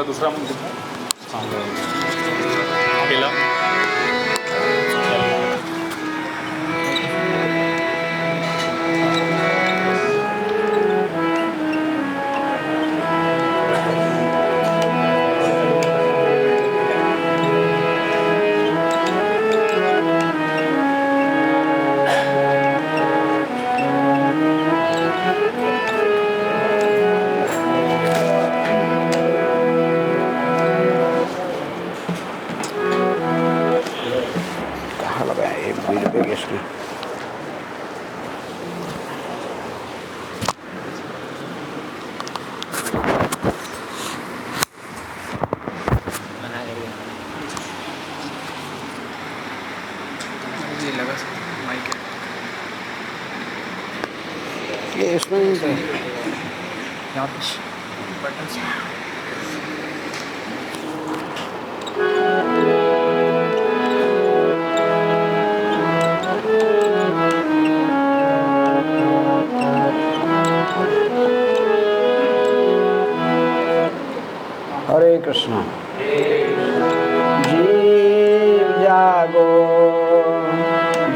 दूसरा मंत्र अकेला इसमें यहाँ पे बटन हरे कृष्ण। जीव जागो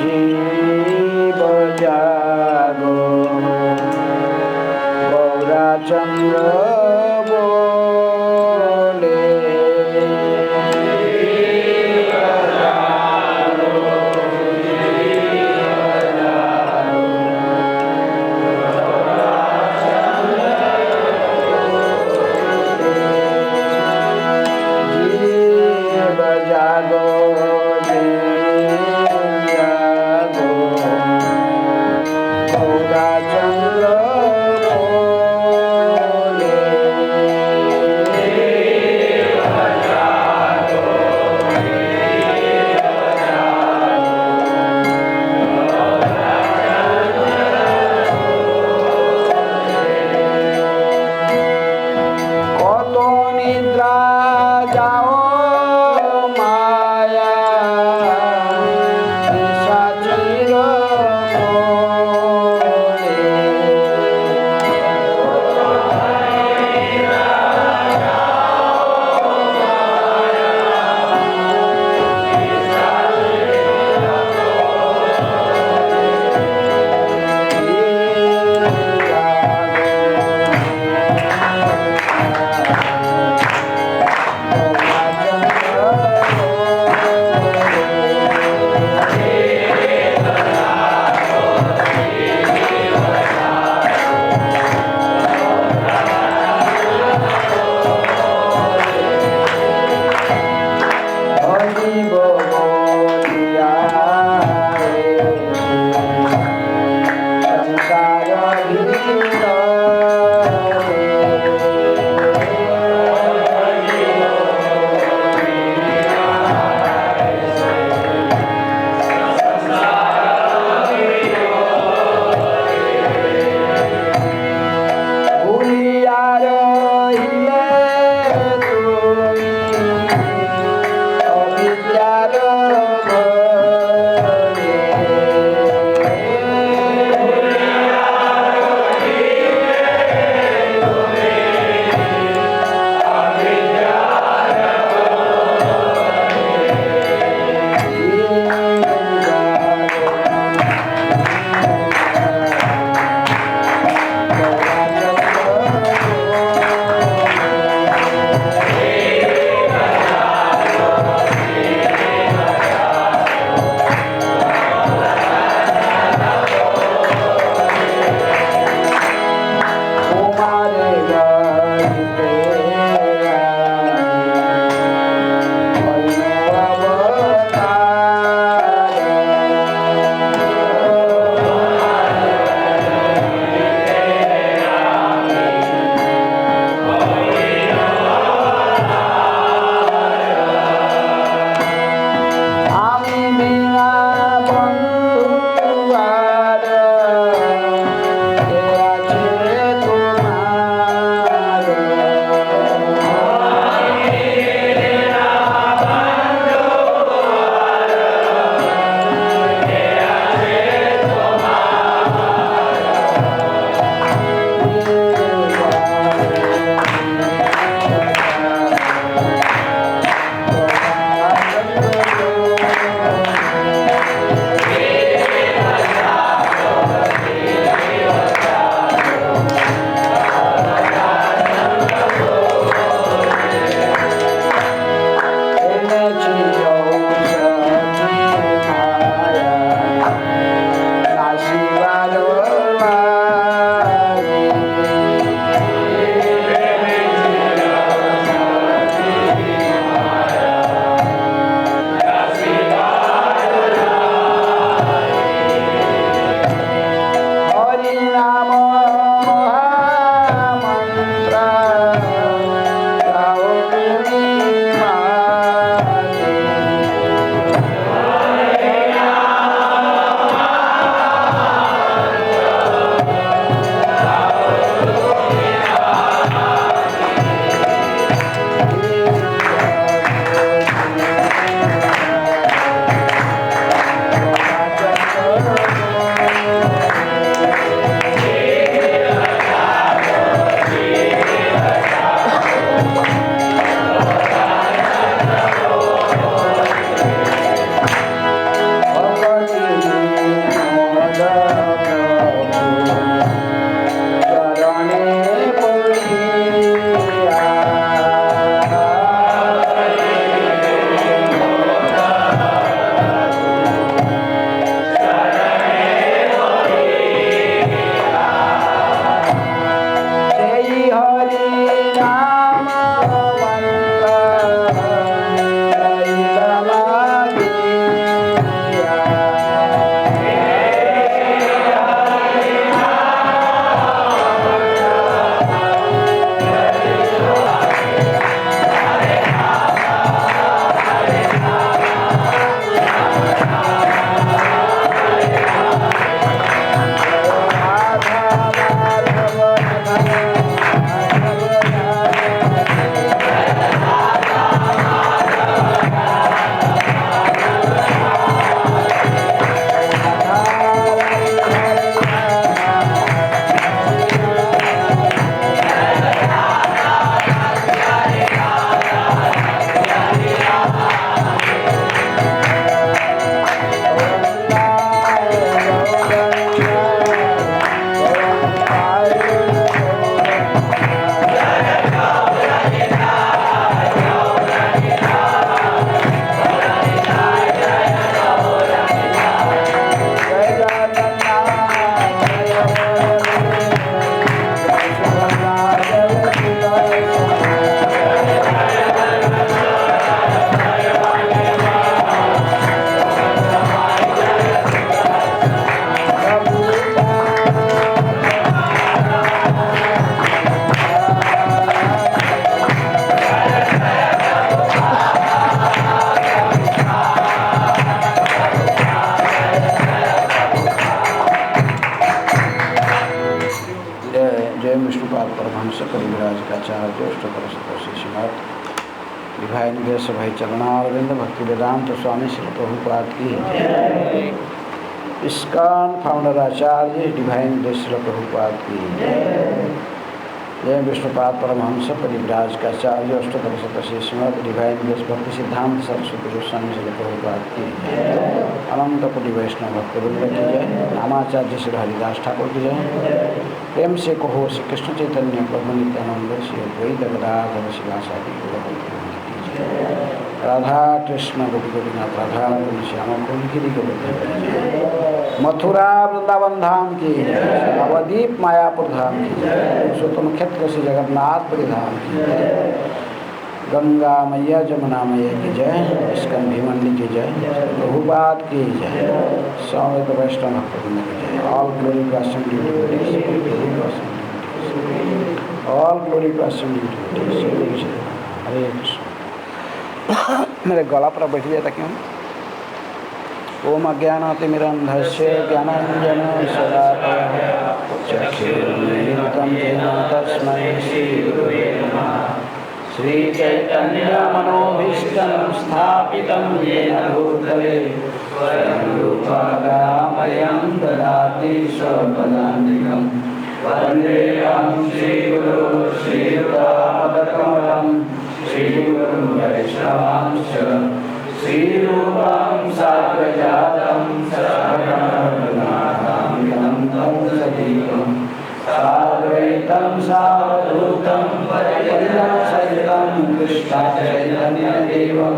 जीव जागो गौराचंद्र बोले जागो जागो गौराचंद्र बोले भाई चरणारविंद भक्ति वेदांत स्वामी श्री प्रभुपाद की इस्कॉन फाउंडर आचार्य डिवाइन श्री प्रभुपाद की जय विष्णुपाद परमहंस परिव्राज का आचार्य अष्टोत्तर शतशी स्मृत डिवाइन भक्ति सिद्धांत सरस्वती गोस्वामी श्री प्रभुपाद की अनंत कोटि वैष्णव भक्तवृंद की जय। नामाचार्य श्री हरिदास ठाकुर की जय। प्रेम से कहो श्री कृष्ण चैतन्य प्रभु नित्यानंद श्री अद्वैत गदाधर शिवासादि राधा कृष्ण गोपी गोपीनाथ राधा श्याम कुंजगिरी गोवर्धन मथुरा वृंदावन धाम की नवदीप मायापुर धाम की पुरुषोत्तम क्षेत्र से जगन्नाथपुरी धाम की गंगा मैया जमुना मैया की जय। स्कंद भीमंडी की जय। प्रभुपाद की जय। स्वामित्व वैष्णव भक्तवृंद की जय। ऑल ग्लोरी टू आश्रम डिवोटीज, ऑल ग्लोरी टू आश्रम डिवोटीज। हरे कृष्ण। मेरे गला पर बैठ जाता क्यों? ओम अज्ञानातिमिरन्धस्य ज्ञानाञ्जनशलाकया चक्षुरुन्मीलितं येन तस्मै श्रीगुरुवे नमः। श्रीचैतन्यमनोभीष्टं स्थापितं येन भूतले स्वयं रूपं ददाति स्वपदान्तिकं वन्देऽहं श्रीगुरुं श्रीयुतापदकमलं श्रीगुरुं वैष्णवांश्च श्रीरूपं साग्रजातं सहगणरघुनाथान्वितं तं सजीवं साद्वैतं सावधूतं परिजनसहितं कृष्णचैतन्यदेवं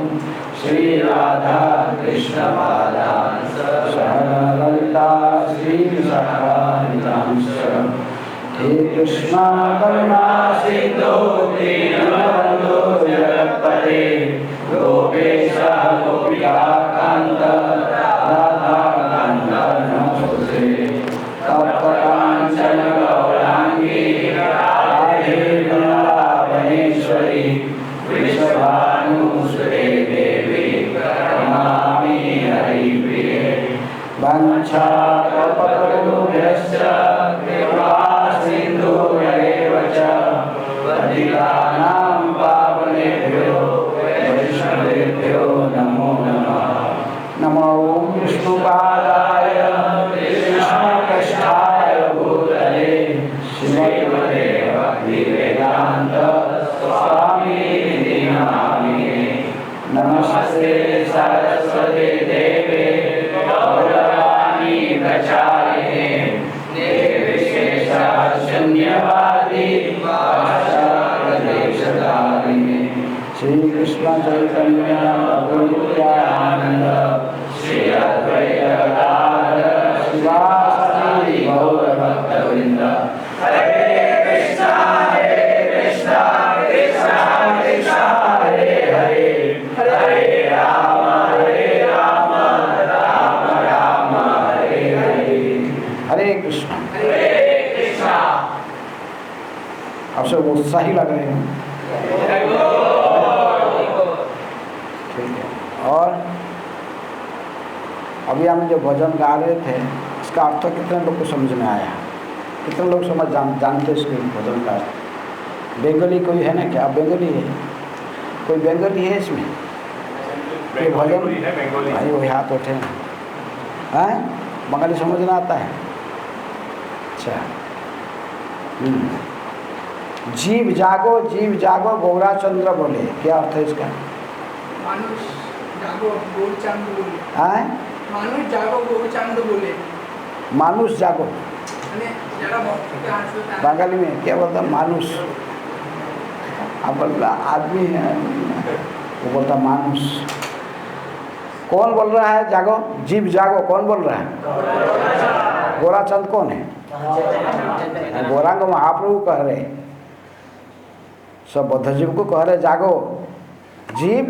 श्रीराधा कृष्णपादान् सहगणललिता श्रीविशाखान्वितांश्च हे कृष्णा करुणा सिन्धो दीनबन्धो जगत्पते गोपेश गोपिकान्त राधाकान्त नमोऽस्तुते तप्तकाञ्चन गौराङ्गी राधे वृन्दावनेश्वरी वृषभानुसुते देवी प्रणमामि हरिप्रिये वञ्चाकल्पतरुभ्यश्च कृपा सिन्धुभ्येव च पतितानां पावनेभ्यो वैष्णवेभ्यो नमो नमः। नमो विष्णुपादाय कृष्णपृष्ठाय भूतले श्रीमते भक्तिवेदान्त स्वामिने नमामि। नमस्ते सरस्वती देवे गौरवाणी प्रचारिणे शून्यवादी भाषाप्रदेशधारिणे श्री कृष्ण चैतन्य प्रभु नित्यानंद श्री अद्वैत गदाधर शिवासादि गौर भक्तवृंद। हरे कृष्णा कृष्णा कृष्णा हरे हरे हरे राम राम राम हरे हरे। हरे कृष्ण। आप सब उत्साही लग रहे हैं। ठीक है। और अभी हम जो भजन गा रहे थे इसका अर्थ कितने लोग को समझ में आया? कितने लोग जानते इसके भजन का? बंगाली कोई है ना क्या? आप बंगाली है? कोई बंगाली है इसमें? कोई भजन भाई वही हाथ उठे हैं। बंगाली समझना आता है? अच्छा। जीव जागो गौरा चंद्र बोले, क्या अर्थ है इसका? मानुष जागो गौरचंद्र बोले। मानुष जागो गौरचंद्र बोले। मानुष जागो जरा बंगाली में क्या बोलता? मानुष। आप बोलता आदमी है, वो बोलता मानुष। कौन बोल रहा है जागो? जीव जागो कौन बोल रहा है? गोराचंद कौन है? गौरांग महाप्रभु कह रहे, सब बद्ध जीव को कह रहे जागो, जीव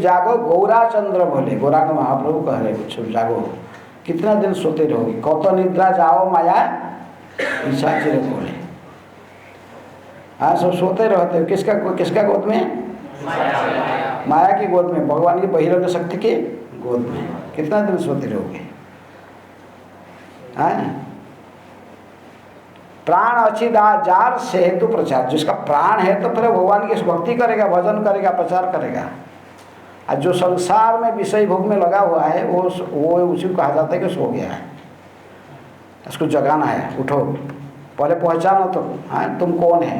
जागो गौराचंद्र बोले। गौरांग महाप्रभु कह रहे कुछ जागो, कितना दिन सोते रहोगे? कत निद्रा जाओ माया पिशाचिर बोले। हाँ, सब सोते रहते हो। किसका गोद में? माया की गोद में, भगवान की बहिरंग शक्ति के गोद में। कितना दिन सोते रहोगे? प्राण अचिदा जार से हेतु प्रचार, जिसका प्राण है तो फिर भगवान की भक्ति करेगा, भजन करेगा, प्रचार करेगा। और जो संसार में विषय भोग में लगा हुआ है वो उसी को कहा जाता है कि सो गया है। इसको जगाना है, उठो, पहले पहचानो तो। हाँ, तुम कौन है?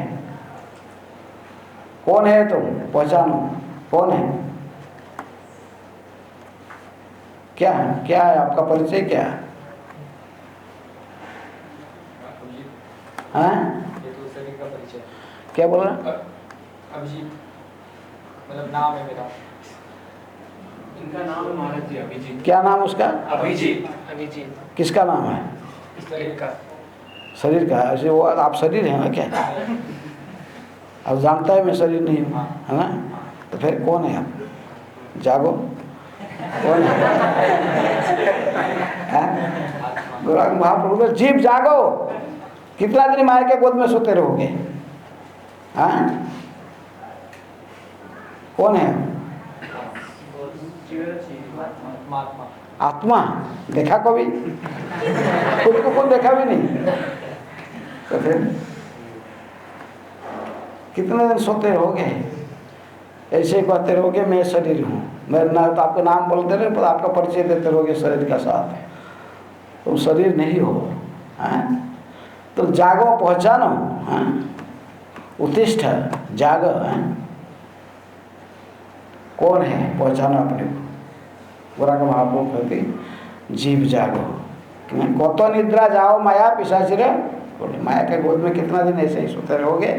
कौन है तुम? पहचानो कौन है? क्या है आपका परिचय? क्या है? हाँ, ये तो शरीर का परिचय। क्या बोल रहा? अभिजीत, मतलब नाम है मेरा। इनका नाम है महाराज जी अभिजीत। क्या नाम उसका? अभिजीत। किसका नाम है? शरीर का। शरीर का? ऐसे वो आप शरीर है ना क्या? अब जानता है मैं शरीर नहीं हूँ, है ना? तो फिर कौन है आप? जागो, कौन है? गौरांग महाप्रभु जीव जागो, कितना दिन माया के गोद में सोते रहोगे? हाँ, कौन है? आत्मा देखा कभी? खुद को खुद देखा भी नहीं, तो फिर कितने दिन सोते रहोगे? ऐसे कहते रहोगे मैं शरीर हूँ, मैं ना तो आपका नाम बोलते रहे, पर आपका परिचय देते रहोगे शरीर का साथ, तुम शरीर नहीं हो। हाँ, तो जागो, पहचानो। हाँ, उत्तिष्ठ, जाग। कौन है? पहचानो अपने को। गौरांग महाप्रभु कहते जीव जागो, कत निद्रा जाओ माया पिशाचिर बोले। माया के गोद में कितना दिन ऐसे ही सोते रहोगे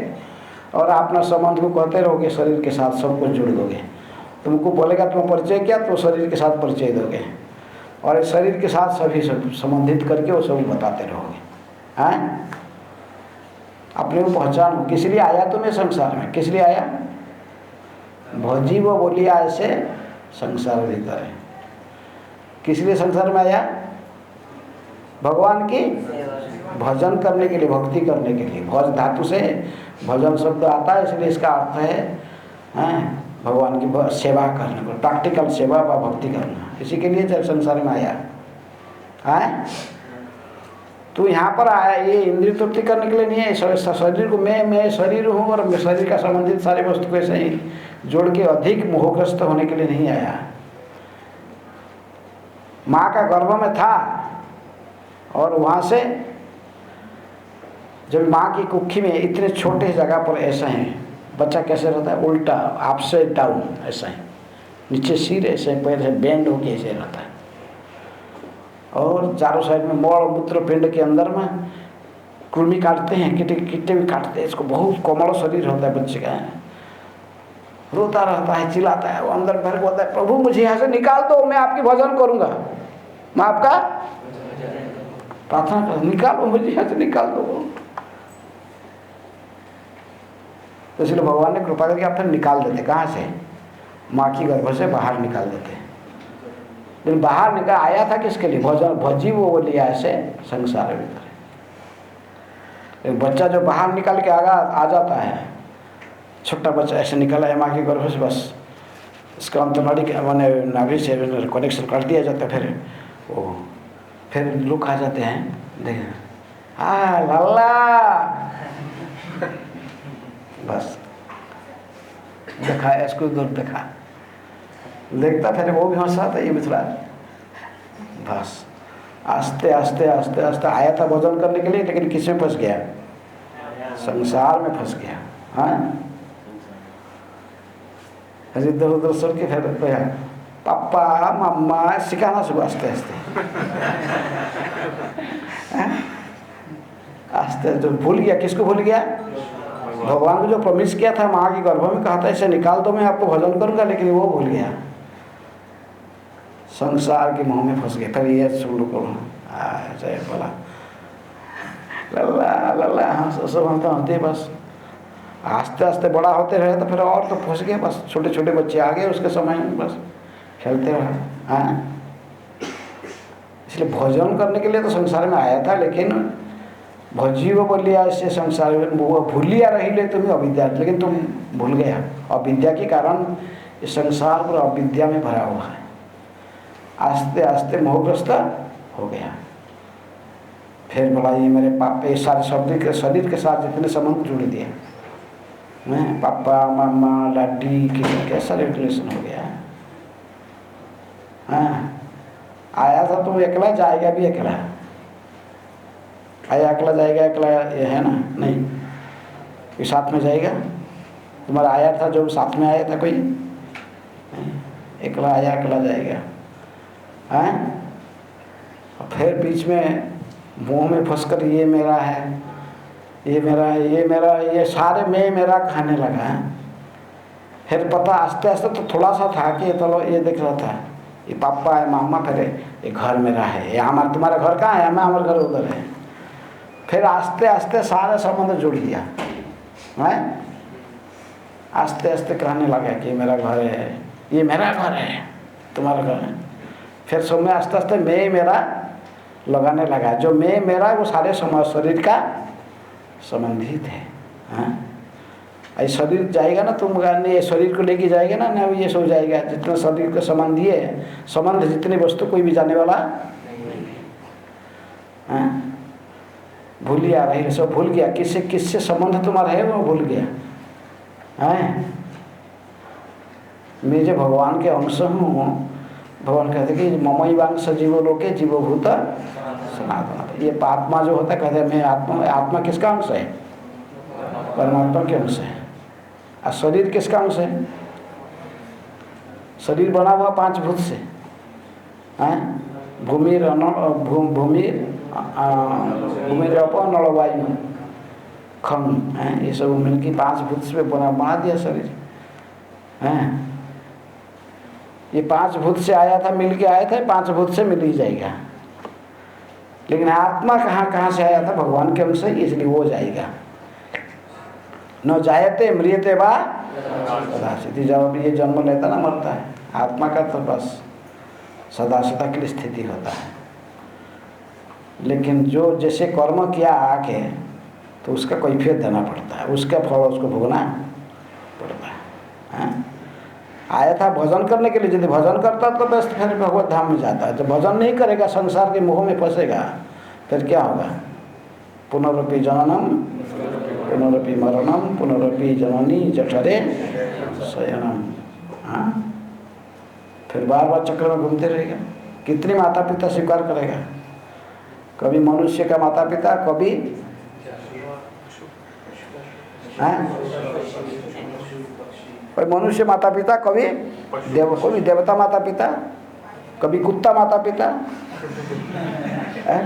और अपना संबंध को कहते रहोगे शरीर के साथ, सब कुछ जुड़ दोगे। तुमको बोलेगा तुम परिचय क्या, तो शरीर के साथ परिचय दोगे और इस शरीर के साथ सभी संबंधित करके वो सब बताते रहोगे। हाँ, अपने को पहचानो। किस लिए आया तुम्हें संसार में? किस लिए आया? भजी वो बोलिया ऐसे संसार भीतर है। किस लिए संसार में आया? भगवान की भजन करने के लिए, भक्ति करने के लिए। भज धातु से भजन शब्द आता है, इसलिए इसका अर्थ है भगवान की सेवा करने को, प्रैक्टिकल सेवा व भक्ति करना। इसी के लिए संसार में आया है। तू यहाँ पर आया ये इंद्रिय तृप्ति करने के लिए नहीं है। शरीर को मैं शरीर हूँ और मैं शरीर का संबंधित सारे वस्तु को ऐसे ही जोड़ के अधिक मोहग्रस्त होने के लिए नहीं आया। माँ का गर्भ में था और वहाँ से जब माँ की कुखी में इतने छोटे जगह पर ऐसा है, बच्चा कैसे रहता है? उल्टा, अपसाइड डाउन, ऐसा है, नीचे सिर ऐसे, पैर से बेंड होके ऐसे रहता है और चारों साइड में मल मूत्र पिंड के अंदर में कृमि काटते हैं, कीटे भी काटते हैं। इसको बहुत कोमल शरीर होता है बच्चे का, रोता रहता है, चिल्लाता है, वो अंदर भर बोलता है प्रभु मुझे यहाँ से निकाल दो, मैं आपकी भजन करूँगा, मैं आपका प्रार्थना कर, निकालो मुझे यहाँ से, निकाल दो। तो इसलिए भगवान ने कृपा करके आप फिर निकाल देते। कहाँ से? माँ की गर्भ से बाहर निकाल देते। लेकिन बाहर निकल आया था किसके लिए? भजन भजी वो लिया ऐसे संसार भीतर। बच्चा जो बाहर निकल के आ जाता है, छोटा बच्चा ऐसे निकला है माँ के गर्भ से, बस इसका अंतनाड़ी के मैंने नाभि से कनेक्शन कर दिया जाता है, फिर वो फिर लोग आ जाते हैं, देखें हाँ लल्ला, बस देखा इसको दूर देखा, देखता फिर वो भी हंसा था, ये भी थोड़ा, बस आस्ते आस्ते आस्ते आस्ते आया था भोजन करने के लिए, लेकिन किस में फंस गया? संसार में फंस गया। हाँ इधर उधर सुन के फिर पापा मम्मा सिखाना शुरू आस्ते आस्ते आस्ते जो भूल गया, किसको भूल गया? भगवान को जो प्रॉमिस किया था, माँ के गर्भ में कहा था इसे निकाल दो मैं आपको भोजन करूंगा, लेकिन वो भूल गया, संसार के मोह में फंस गया। फिर ये शुरू करो जय बोला लल्ला लल्ला, हाँ सब होते बस आस्ते आस्ते बड़ा होते रहे तो फिर और तो फंस गए, बस छोटे छोटे बच्चे आ गए उसके समय में, बस खेलते रहे। हाँ इसलिए भोजन करने के लिए तो संसार में आया था, लेकिन भजीव बोलिया इससे संसार में वो भूलिया रही ले तुम्हें अविद्या, लेकिन तुम भूल गया। अविद्या के कारण इस संसार पूरा अविद्या में भरा हुआ है, आस्ते आस्ते मोहग्रस्त हो गया। फिर बोला ये मेरे पापा सारे शरीर के साथ जितने संबंध जुड़ दिए, मैं पापा मामा लाडी किसी कैसा रिलेशन हो गया। हाँ आया था तुम अकेला, जाएगा भी अकेला, आया अकेला जाएगा अकेला, ये है ना? नहीं, ये साथ में जाएगा। तुम्हारा आया था जो साथ में आया था कोई नहीं, अकेला आया अकेला जाएगा। हैं और फिर बीच में मुंह में फंसकर ये मेरा है, ये मेरा है, ये मेरा, ये सारे मैं मेरा खाने लगा है। फिर पता आस्ते आस्ते तो थोड़ा सा था कि चलो ये देख रहा था ये पापा है मामा, फिर ये घर मेरा है, ये हमारा, तुम्हारा घर कहाँ है? हमें हमारा घर उधर है। फिर आस्ते आस्ते सारे संबंध जोड़ दिया है, आस्ते आस्ते कहने लगा कि मेरा घर है, ये मेरा घर है, तुम्हारा घर है। फिर सब में आस्ते आस्ते मैं मेरा लगाने लगा, जो मैं मेरा वो सारे समाज शरीर का संबंधित है। हाँ ये शरीर जाएगा ना, तुम ये शरीर को लेके जाएगा ना, ना ये सो जाएगा। जितना शरीर का संबंधी है, संबंध जितने वस्तु कोई भी जाने वाला हाँ भूल गया, रही सब भूल गया, किससे किससे संबंध तुम्हारा है वो भूल गया। हैं मैं जो भगवान के अंश हूँ, भगवान कहते कि ममैवांश जीवो लोके जीवभूत सनातन। ये आत्मा जो होता है, कहते हैं मैं आत्मा, आत्मा किसका अंश है? परमात्मा के अंश है। और शरीर किसका अंश है? शरीर बना हुआ 5 भूत से, हैं भूमिर अपन नल वायु खम, हैं ये सब मिलकर 5 भूत से बना दिया शरीर। हैं ये 5 भूत से आया था, मिल के आया था, 5 भूत से मिल ही जाएगा। लेकिन आत्मा कहाँ से आया था? भगवान के अंश, इसलिए वो जाएगा। न जायते मृत्यते वा सदा, जब ये जन्म लेता ना मरता है, आत्मा का तो बस सदा सदा के लिए स्थिति होता है। लेकिन जो जैसे कर्म किया आके, तो उसका कैफियत देना पड़ता है, उसका फल उसको भोगना पड़ता है। हाँ? आया था भजन करने के लिए, यदि भजन करता तो बस फिर भगवत धाम में जाता है। जब भजन नहीं करेगा, संसार के मोह में फंसेगा, फिर क्या होगा? पुनरपि जननम पुनरपि मरणम पुनरपि जननी जठरे शयनम। हाँ फिर बार बार चक्र में घूमते रहेगा। कितने माता पिता स्वीकार करेगा? कभी मनुष्य का माता पिता, कभी कोई मनुष्य माता पिता, कभी देवता माता पिता, कभी कुत्ता माता पिता,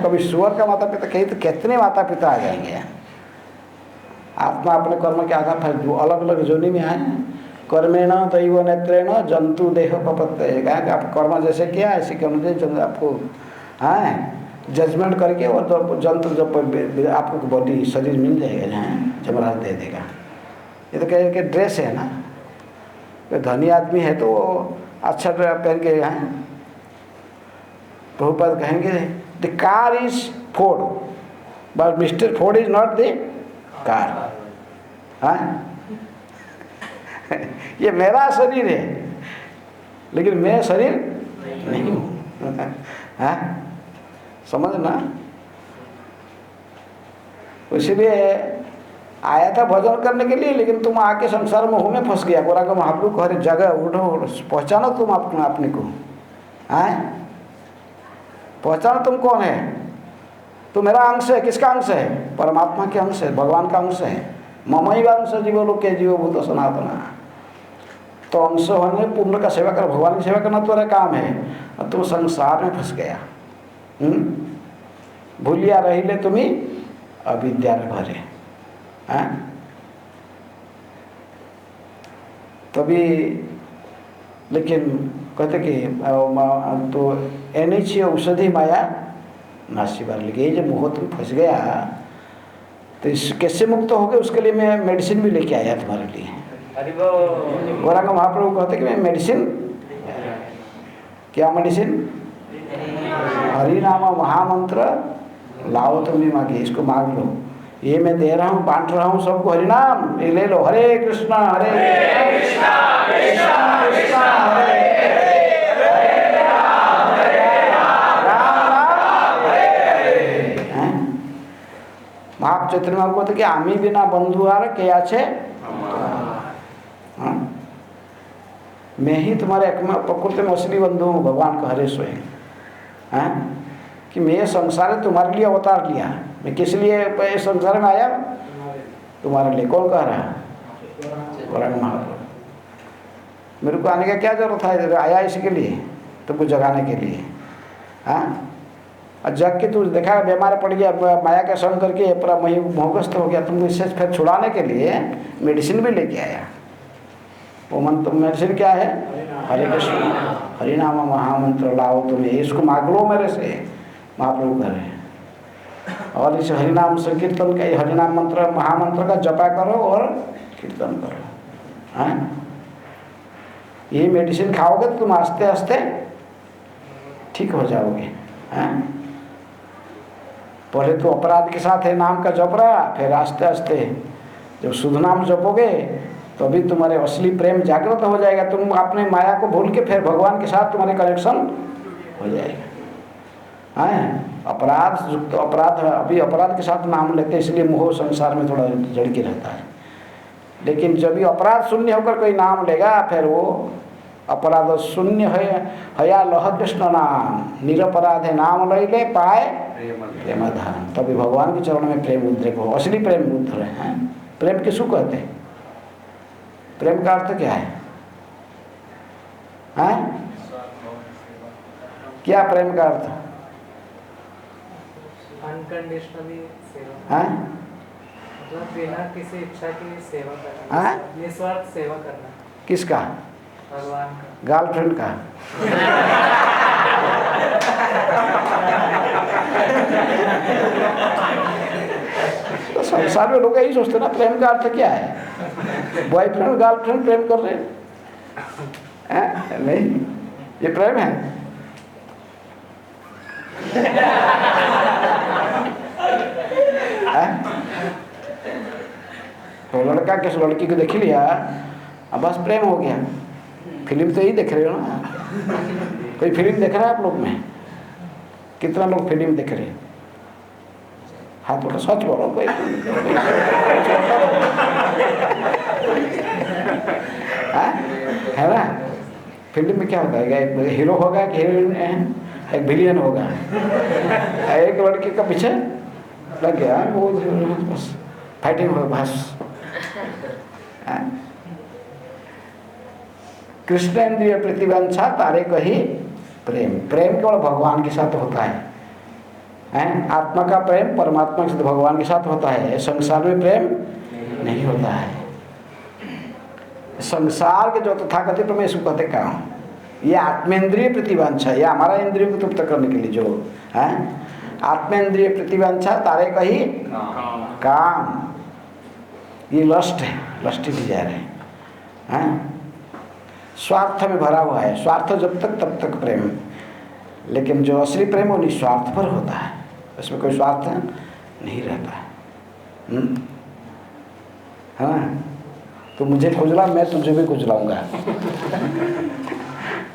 कभी सुअर का माता पिता, कहीं तो कितने माता पिता आ जाएंगे। आत्मा अपने कर्म के आधार पर जो अलग अलग जोनी में आए, कर्मेण दैव नेत्रेण जंतु देह पपत्ते, आप कर्म जैसे किया ऐसे कर्म से आपको जजमेंट करके और जंतु जब आपको बॉडी शरीर मिल जाएगा, जहाँ जमराज दे देगा। ये तो कह के ड्रेस है ना, कोई धनी आदमी है तो वो अच्छा ड्रेस पहन के हैं। प्रभुपाद कहेंगे the car is Ford but mister Ford is not the car. हाँ ये मेरा शरीर है, लेकिन मैं शरीर नहीं हूँ। हाँ समझना। इसलिए आया था भजन करने के लिए, लेकिन तुम आके संसार मोह में फंस गया। गोरा का महाप्रभु को हर जगह उठो, पहचानो तुम अपने को। आए पहचानो तुम कौन है। तो मेरा अंश है। किसका अंश है? परमात्मा के अंश है, भगवान का अंश है। ममैव अंश जीवलोके जीवभूत सनातना। तो अंश होने पूर्ण का सेवा कर, भगवान की सेवा करना तुम्हारा काम है। और तुम संसार में फंस गया। भूलिया रहिले तुम्हें अविद्या भरे। तभी लेकिन कहते कि तो एने चाहिए औषधि माया नासी बार लगे। जब मोह तुम फंस गया तो इस कैसे मुक्त हो गए, उसके लिए मैं मेडिसिन भी लेके आया तुम्हारे लिए। गौरांग महाप्रभु कहते कि मैं मेडिसिन, क्या मेडिसिन? हरि नाम महामंत्र लाओ तुम्हें मांगे, इसको मांग लो। ये मैं दे रहा हूँ, बांट रहा हूँ सबको। हरि नाम ये ले लो। हरे कृष्णा हरे कृष्णा कृष्णा कृष्णा हरे महाचैतन्य महाप्रभु कहते कि आमी बिना बंधु आर के आछे, मैं ही तुम्हारे प्रकृति में असली बंधु हूँ, भगवान का हरे स्वयं। कि मैं संसार तुम्हारे लिए अवतार लिया। मैं किस लिए संसार में आया? तुम्हारे लिए। कौन कह रहा है? गौरांग महाप्रभु। मेरे को आने का क्या जरूरत है? आया इसी के लिए, तुमको जगाने के लिए। और जग के तू देखा बीमार पड़ गया, माया का संग करके पूरा मोहग्रस्त हो गया, तुमको इससे फिर छुड़ाने के लिए मेडिसिन भी लेके आया। वो मंत्र मेडिसिन क्या है? हरे कृष्ण हरि नाम महामंत्र लाओ तुम्हें, इसको मांग लो मेरे से। महाप्रभु कह रहे हैं। और इस हरिनाम संकीर्तन का, हरिनाम मंत्र महामंत्र का जपा करो और कीर्तन करो। ये मेडिसिन खाओगे तो तुम आस्ते आस्ते ठीक हो जाओगे। पहले तो अपराध के साथ है नाम का जप रहा, फिर आस्ते आस्ते जब शुद्ध नाम जपोगे तो अभी तुम्हारे असली प्रेम जागृत हो जाएगा। तुम अपने माया को भूल के फिर भगवान के साथ तुम्हारे कनेक्शन हो जाएगा। अपराध युक्त अपराध, अभी अपराध के साथ नाम लेते इसलिए मोह संसार में थोड़ा जड़ के रहता है। लेकिन जब भी अपराध शून्य होकर कोई नाम लेगा, फिर वो अपराध शून्य है। हया लह कृष्ण नाम निरपराध है, नाम लय ले पाए प्रेमधान। तभी भगवान के चरण में प्रेम उद्रेक हो, असली प्रेम उद्र है। प्रेम किसको कहते हैं? प्रेम का अर्थ क्या है? क्या प्रेम का अर्थ? अनकंडीशनली सेवा, मतलब बिना किसी इच्छा की सेवा करना, निस्वार्थ सेवा करना। किसका? भगवान का। गर्लफ्रेंड का? तो संसार में लोग यही सोचते ना, प्रेम का अर्थ क्या है? बॉयफ्रेंड गर्लफ्रेंड प्रेम कर रहे हैं? नहीं, ये प्रेम है? तो लड़का किस लड़की को देख लिया, अब बस प्रेम हो गया। फिल्म तो यही देख रहे हो ना। कोई फिल्म देख रहा है आप लोग में? कितना लोग फिल्म देख रहे हैं? हाथ बोलो, सच बोलो। कोई है ना? फिल्म में क्या होता है? एक हीरो होगा कि हीरोइन, एक विलियन होगा। एक लड़की का पीछे लग गया, वो बस फाइटिंग हो, बस। कृष्णेन्द्रिय प्रतिवंशा तारे कही प्रेम। प्रेम केवल भगवान के साथ होता है। आत्मा का प्रेम परमात्मा के साथ, भगवान के साथ होता है। संसार में प्रेम नहीं होता है। संसार के जो तथाकथित प्रेम, इसको कहते काम। ये आत्मेंद्रिय प्रतिवंशा, ये हमारा इंद्रिय को तृप्त करने के लिए जो है आत्मेंद्रिय प्रतिवंशा तारे कही काम। ये लस्ट है, लस्टी डिजायर है। स्वार्थ में भरा हुआ है। स्वार्थ जब तक तब तक प्रेम, लेकिन जो असली प्रेम वो निस्वार्थ पर होता है, उसमें कोई स्वार्थ नहीं रहता है। हाँ, तो मुझे खुजला, मैं तुझे भी खुजलाऊंगा।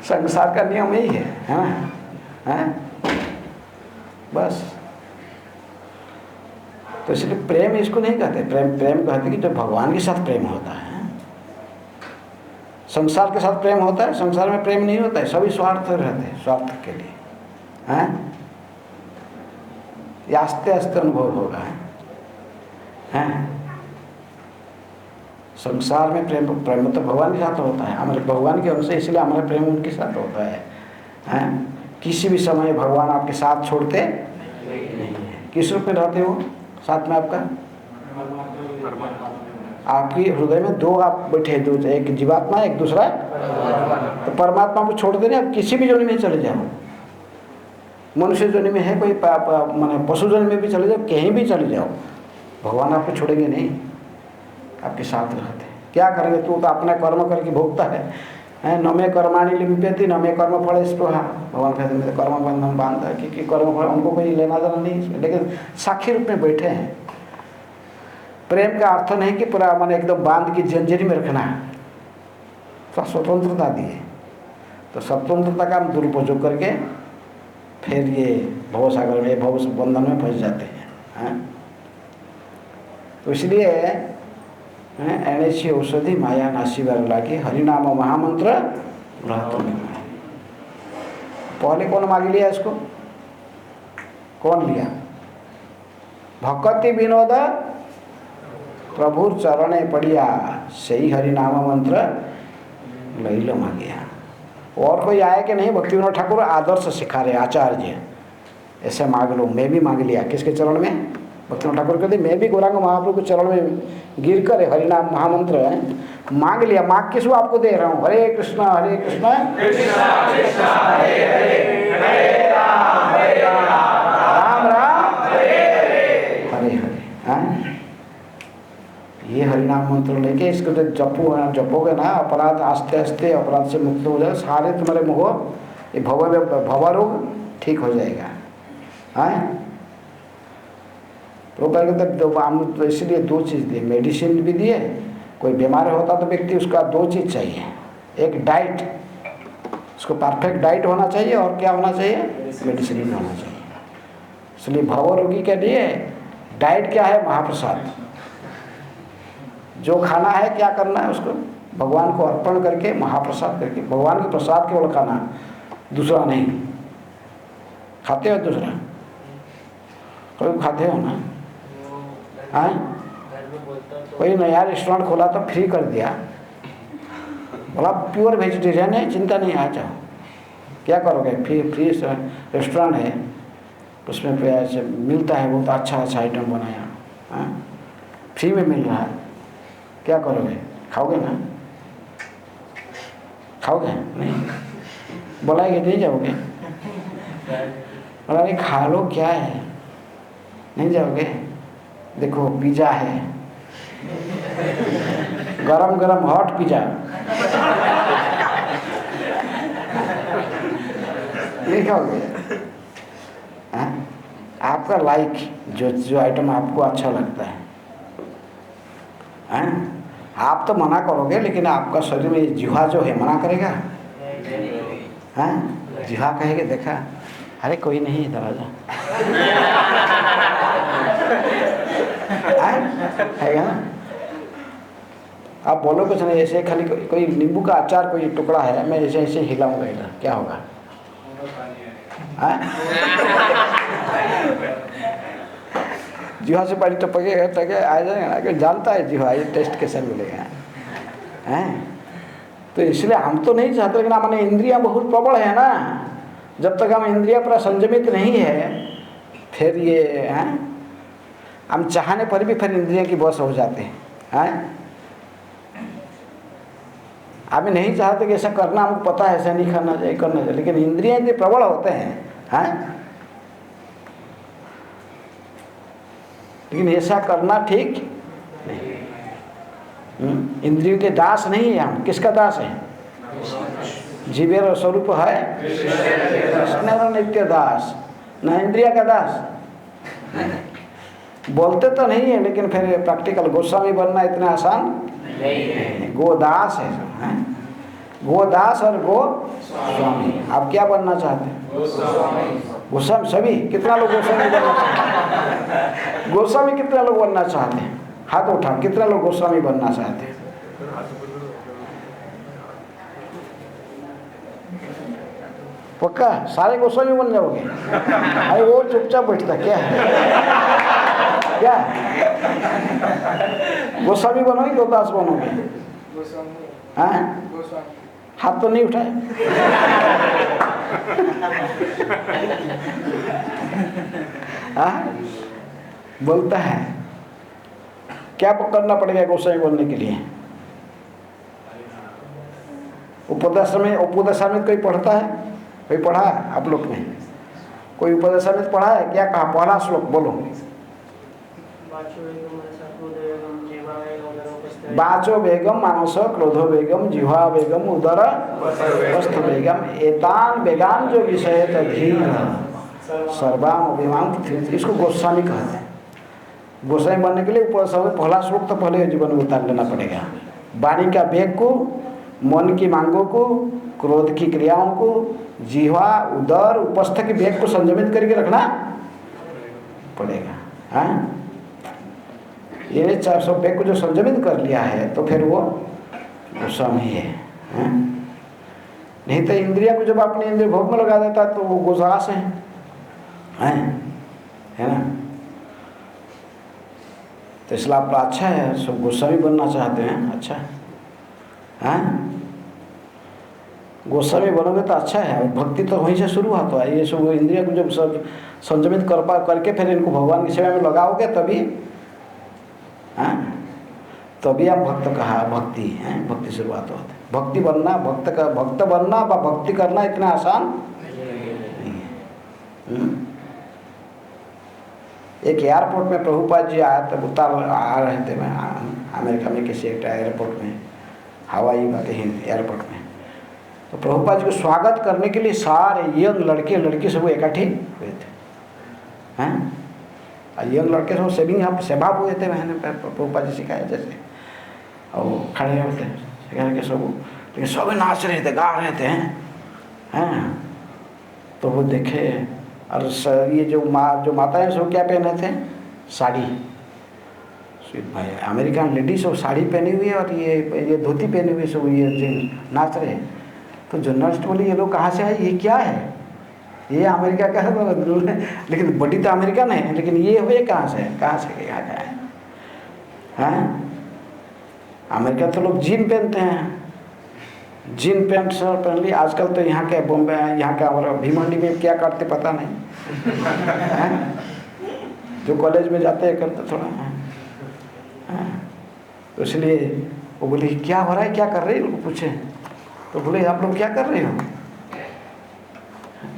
संसार का नियम यही है। हाँ? बस। तो इसलिए प्रेम इसको नहीं कहते। प्रेम कहते कि जो भगवान के साथ प्रेम होता है। संसार के साथ प्रेम होता है, संसार में प्रेम नहीं होता है, सभी स्वार्थ रहते हैं, स्वार्थ के लिए हैं। ये आस्ते आस्ते अनुभव होगा हैं। संसार में प्रेम तो भगवान के साथ होता है, हमारे भगवान के अंश, इसलिए हमारा प्रेम उनके साथ होता है हैं। किसी भी समय भगवान आपके साथ छोड़ते नहीं है। किस रूप में रहते हो साथ में आपका? आपकी हृदय में दो आप बैठे, दो, एक जीवात्मा एक दूसरा। तो परमात्मा को छोड़ देने आप किसी भी जोनि में चले जाओ, मनुष्य जोनि में है कोई, माने पशु जोनि में भी चले जाओ, कहीं भी चले जाओ, भगवान आपको छोड़ेंगे नहीं, आपके साथ रहते। क्या करेंगे? तू तो अपना कर्म करके भोगता है। न मे कर्माणि लिप्यति न मे कर्म फल स्पृहा। भगवान कहते हैं कर्म बंधन बांधता है, क्योंकि कर्म फल उनको कोई लेना देना नहीं इसमें, लेकिन साक्षी रूप में बैठे हैं। प्रेम का अर्थ नहीं कि पूरा माने एकदम बांध की जंजीर में रखना है, तो स्वतंत्रता दिए। तो स्वतंत्रता का हम दुरुपयोग करके फिर ये भवसागर में, भव बंधन में फंस जाते हैं। तो इसलिए एणेची औषधि माया नाशी वाला की हरिनाम महामंत्र ग्रह। पहले कौन मांग लिया इसको? कौन लिया? भक्ति विनोद प्रभुर चरणे पड़िया, सही हरिनाम मंत्र लई लो मांगिया। और कोई आया कि नहीं? भक्ति विनोद ठाकुर आदर्श सिखा रहे आचार्य, ऐसे मांग लो। मैं भी मांग लिया, किसके चरण में? भक्ति विनोद ठाकुर कहते मैं भी गौरांग महाप्रभु के चरण में गिर कर हरिनाम महामंत्र मांग लिया। मांग किसको आपको दे रहा हूँ? हरे कृष्णा कृष्णा कृष्णा हरे हरे, हरे राम राम राम हरे हरे, हरे। ये हरिनाम मंत्र लेके इसको जपोगे ना, अपराध आस्ते आस्ते अपराध से मुक्त हो जाए, सारे तुम्हारे मोह ये भव रोग ठीक हो जाएगा। हाँ, तो तो इसलिए दो चीज़ दिए, मेडिसिन भी दिए। कोई बीमार होता तो व्यक्ति उसका दो चीज़ चाहिए, एक डाइट, उसको परफेक्ट डाइट होना चाहिए, और क्या होना चाहिए? मेडिसिन होना चाहिए। इसलिए भव रोगी के लिए डाइट क्या है? महाप्रसाद। जो खाना है क्या करना है? उसको भगवान को अर्पण करके महाप्रसाद करके, भगवान के प्रसाद केवल खाना, दूसरा नहीं। खाते हो दूसरा? कोई खाते हो ना? हाँ, कोई नया रेस्टोरेंट खोला तो फ्री कर दिया, बोला प्योर वेजिटेरियन है, चिंता नहीं, आ जाओ। क्या करोगे? फ्री रेस्टोरेंट है, उसमें मिलता है बहुत अच्छा आइटम बनाया, हाँ, फ्री में मिल रहा है। क्या करोगे? खाओगे ना? खाओगे? नहीं, बोलाएंगे नहीं जाओगे? बोला नहीं, खा लो, क्या है, नहीं जाओगे? देखो पिज़्ज़ा है, गरम गरम हॉट पिज़्ज़ा, नहीं खाओगे? आपका लाइक जो आइटम आपको अच्छा लगता है, आप तो मना करोगे, लेकिन आपका शरीर में जिह्वा जो है मना करेगा? जिह्वा कहेगा देखा, अरे कोई नहीं इधर आ जा, है ना? आप बोलो कुछ नहीं, ऐसे खाली कोई नींबू का अचार कोई टुकड़ा है, मैं ऐसे ऐसे हिलाऊंगा इधर, क्या होगा? जिह्वा से पानी टपकेगा टके आ जाएगा ना, कि जानता है जिह्वा ये टेस्ट कैसे मिलेगा, हैं? तो इसलिए हम तो नहीं चाहते, लेकिन हमारे इंद्रियां बहुत प्रबल है ना। जब तक हम इंद्रिया पूरा संयमित नहीं है, फिर ये हैं, हम चाहने पर भी फिर इंद्रियों की बस हो जाते हैं। आप नहीं चाहते कि ऐसा करना, हमको पता है ऐसा नहीं करना चाहिए, लेकिन इंद्रियां इतने प्रबल होते हैं, लेकिन ऐसा करना ठीक नहीं। इंद्रियों के दास नहीं है हम। किसका दास है? जीवेर स्वरूप है कृष्ण नित्य दास, न इंद्रिया का दास। बोलते तो नहीं है, लेकिन फिर प्रैक्टिकल गोस्वामी बनना इतना आसान नहीं। गोदास है, गोदास और गो स्वामी। आप क्या बनना चाहते हैं? गोस्वामी सभी, कितना लोग गोस्वामी बनना चाहते हैं? गोस्वामी कितना लोग बनना चाहते हैं? हाथ उठाओ, कितना लोग गोस्वामी बनना चाहते हैं? पक्का सारे गोस्वामी बन जाओगे? अरे वो चुपचाप बैठता क्या है? क्या गोस्वामी बनोगे कि उदास बनोगे? हाँ, हाथ तो नहीं उठाए। बोलता है क्या करना पड़ेगा गोस्वामी बनने के लिए? उपदेशामृत कोई पढ़ता है? कोई पढ़ा है आप लोग में? कोई उपदेशामृत पढ़ा है? क्या कहा? पहला श्लोक बोलो। वाचो वेगम मानस क्रोधो वेगम जिह्वा वेगम उदर वस्त्र वेगम एतान वेगान जो विषय तधीर सर्वाम अभिमान। इसको गोस्वामी कहते हैं। गोस्वामी बनने के लिए उपदेशामृत पहला श्लोक तो पहले जीवन में उतार लेना पड़ेगा। वाणी का वेग को, मन की मांगों को, क्रोध की क्रियाओं को, जिह्वा उदर उपस्थ के वेग को संयमित करके रखना पड़ेगा। हाँ, ये चार सौ वेग को जो संयमित कर लिया है तो फिर वो गोस्वामी है। हाँ? नहीं तो इंद्रिया को जब अपने इंद्रिय भोग में लगा देता तो वो गोसास है। हाँ? है ना? तो इसलिए आपका अच्छा है, सब गोस्वामी बनना चाहते हैं, अच्छा है। हाँ? गोस्वामी बनोगे तो अच्छा है। भक्ति तो वहीं से शुरू होता है। ये सब इंद्रिय को जब सब संयमित करके फिर इनको भगवान की सेवा में लगाओगे तभी, हाँ, तभी आप भक्त कहा, भक्ति है, भक्ति शुरुआत होती है। भक्ति बनना, भक्त बनना व भक्ति करना इतना आसान नहीं है। एक एयरपोर्ट में प्रभुपाद जी आया तब उतार आ रहे थे, मैं अमेरिका में किसी एक एयरपोर्ट में, हवाई बातें एयरपोर्ट में, तो प्रभुपाद जी को स्वागत करने के लिए सारे यंग लड़के लड़की सब इकट्ठे हुए थे। हैं? यंग लड़के सब सेवा हुए थे। मैंने प्रभुपाद जी सिखाया जैसे, और खड़े होते के सब, लेकिन सब नाच रहे थे, गा रहे थे। हैं? तो वो देखे, और ये जो माताएं सब क्या पहने थे? साड़ी। भाई अमेरिकन लेडीज सब साड़ी पहनी हुई है और ये धोती पहनी हुई, सब ये नाच रहे। तो जर्नलिस्ट बोले ये लोग कहाँ से आए, ये क्या है? ये अमेरिका का है, लेकिन बड़ी तो अमेरिकन है, लेकिन ये हुए कहाँ से यहाँ का है? हैं? अमेरिका तो लोग जीन पहनते हैं, जीन पैंट शर्ट पहन ली। आजकल तो यहाँ के बॉम्बे, यहाँ का हमारा भीमंडी में क्या करते पता नहीं। हैं? जो कॉलेज में जाते हैं करते थोड़ा। हैं? तो इसलिए वो बोले क्या हो रहा है, क्या कर रहे हैं? लोग पूछे तो बोले आप लोग क्या कर रहे हो?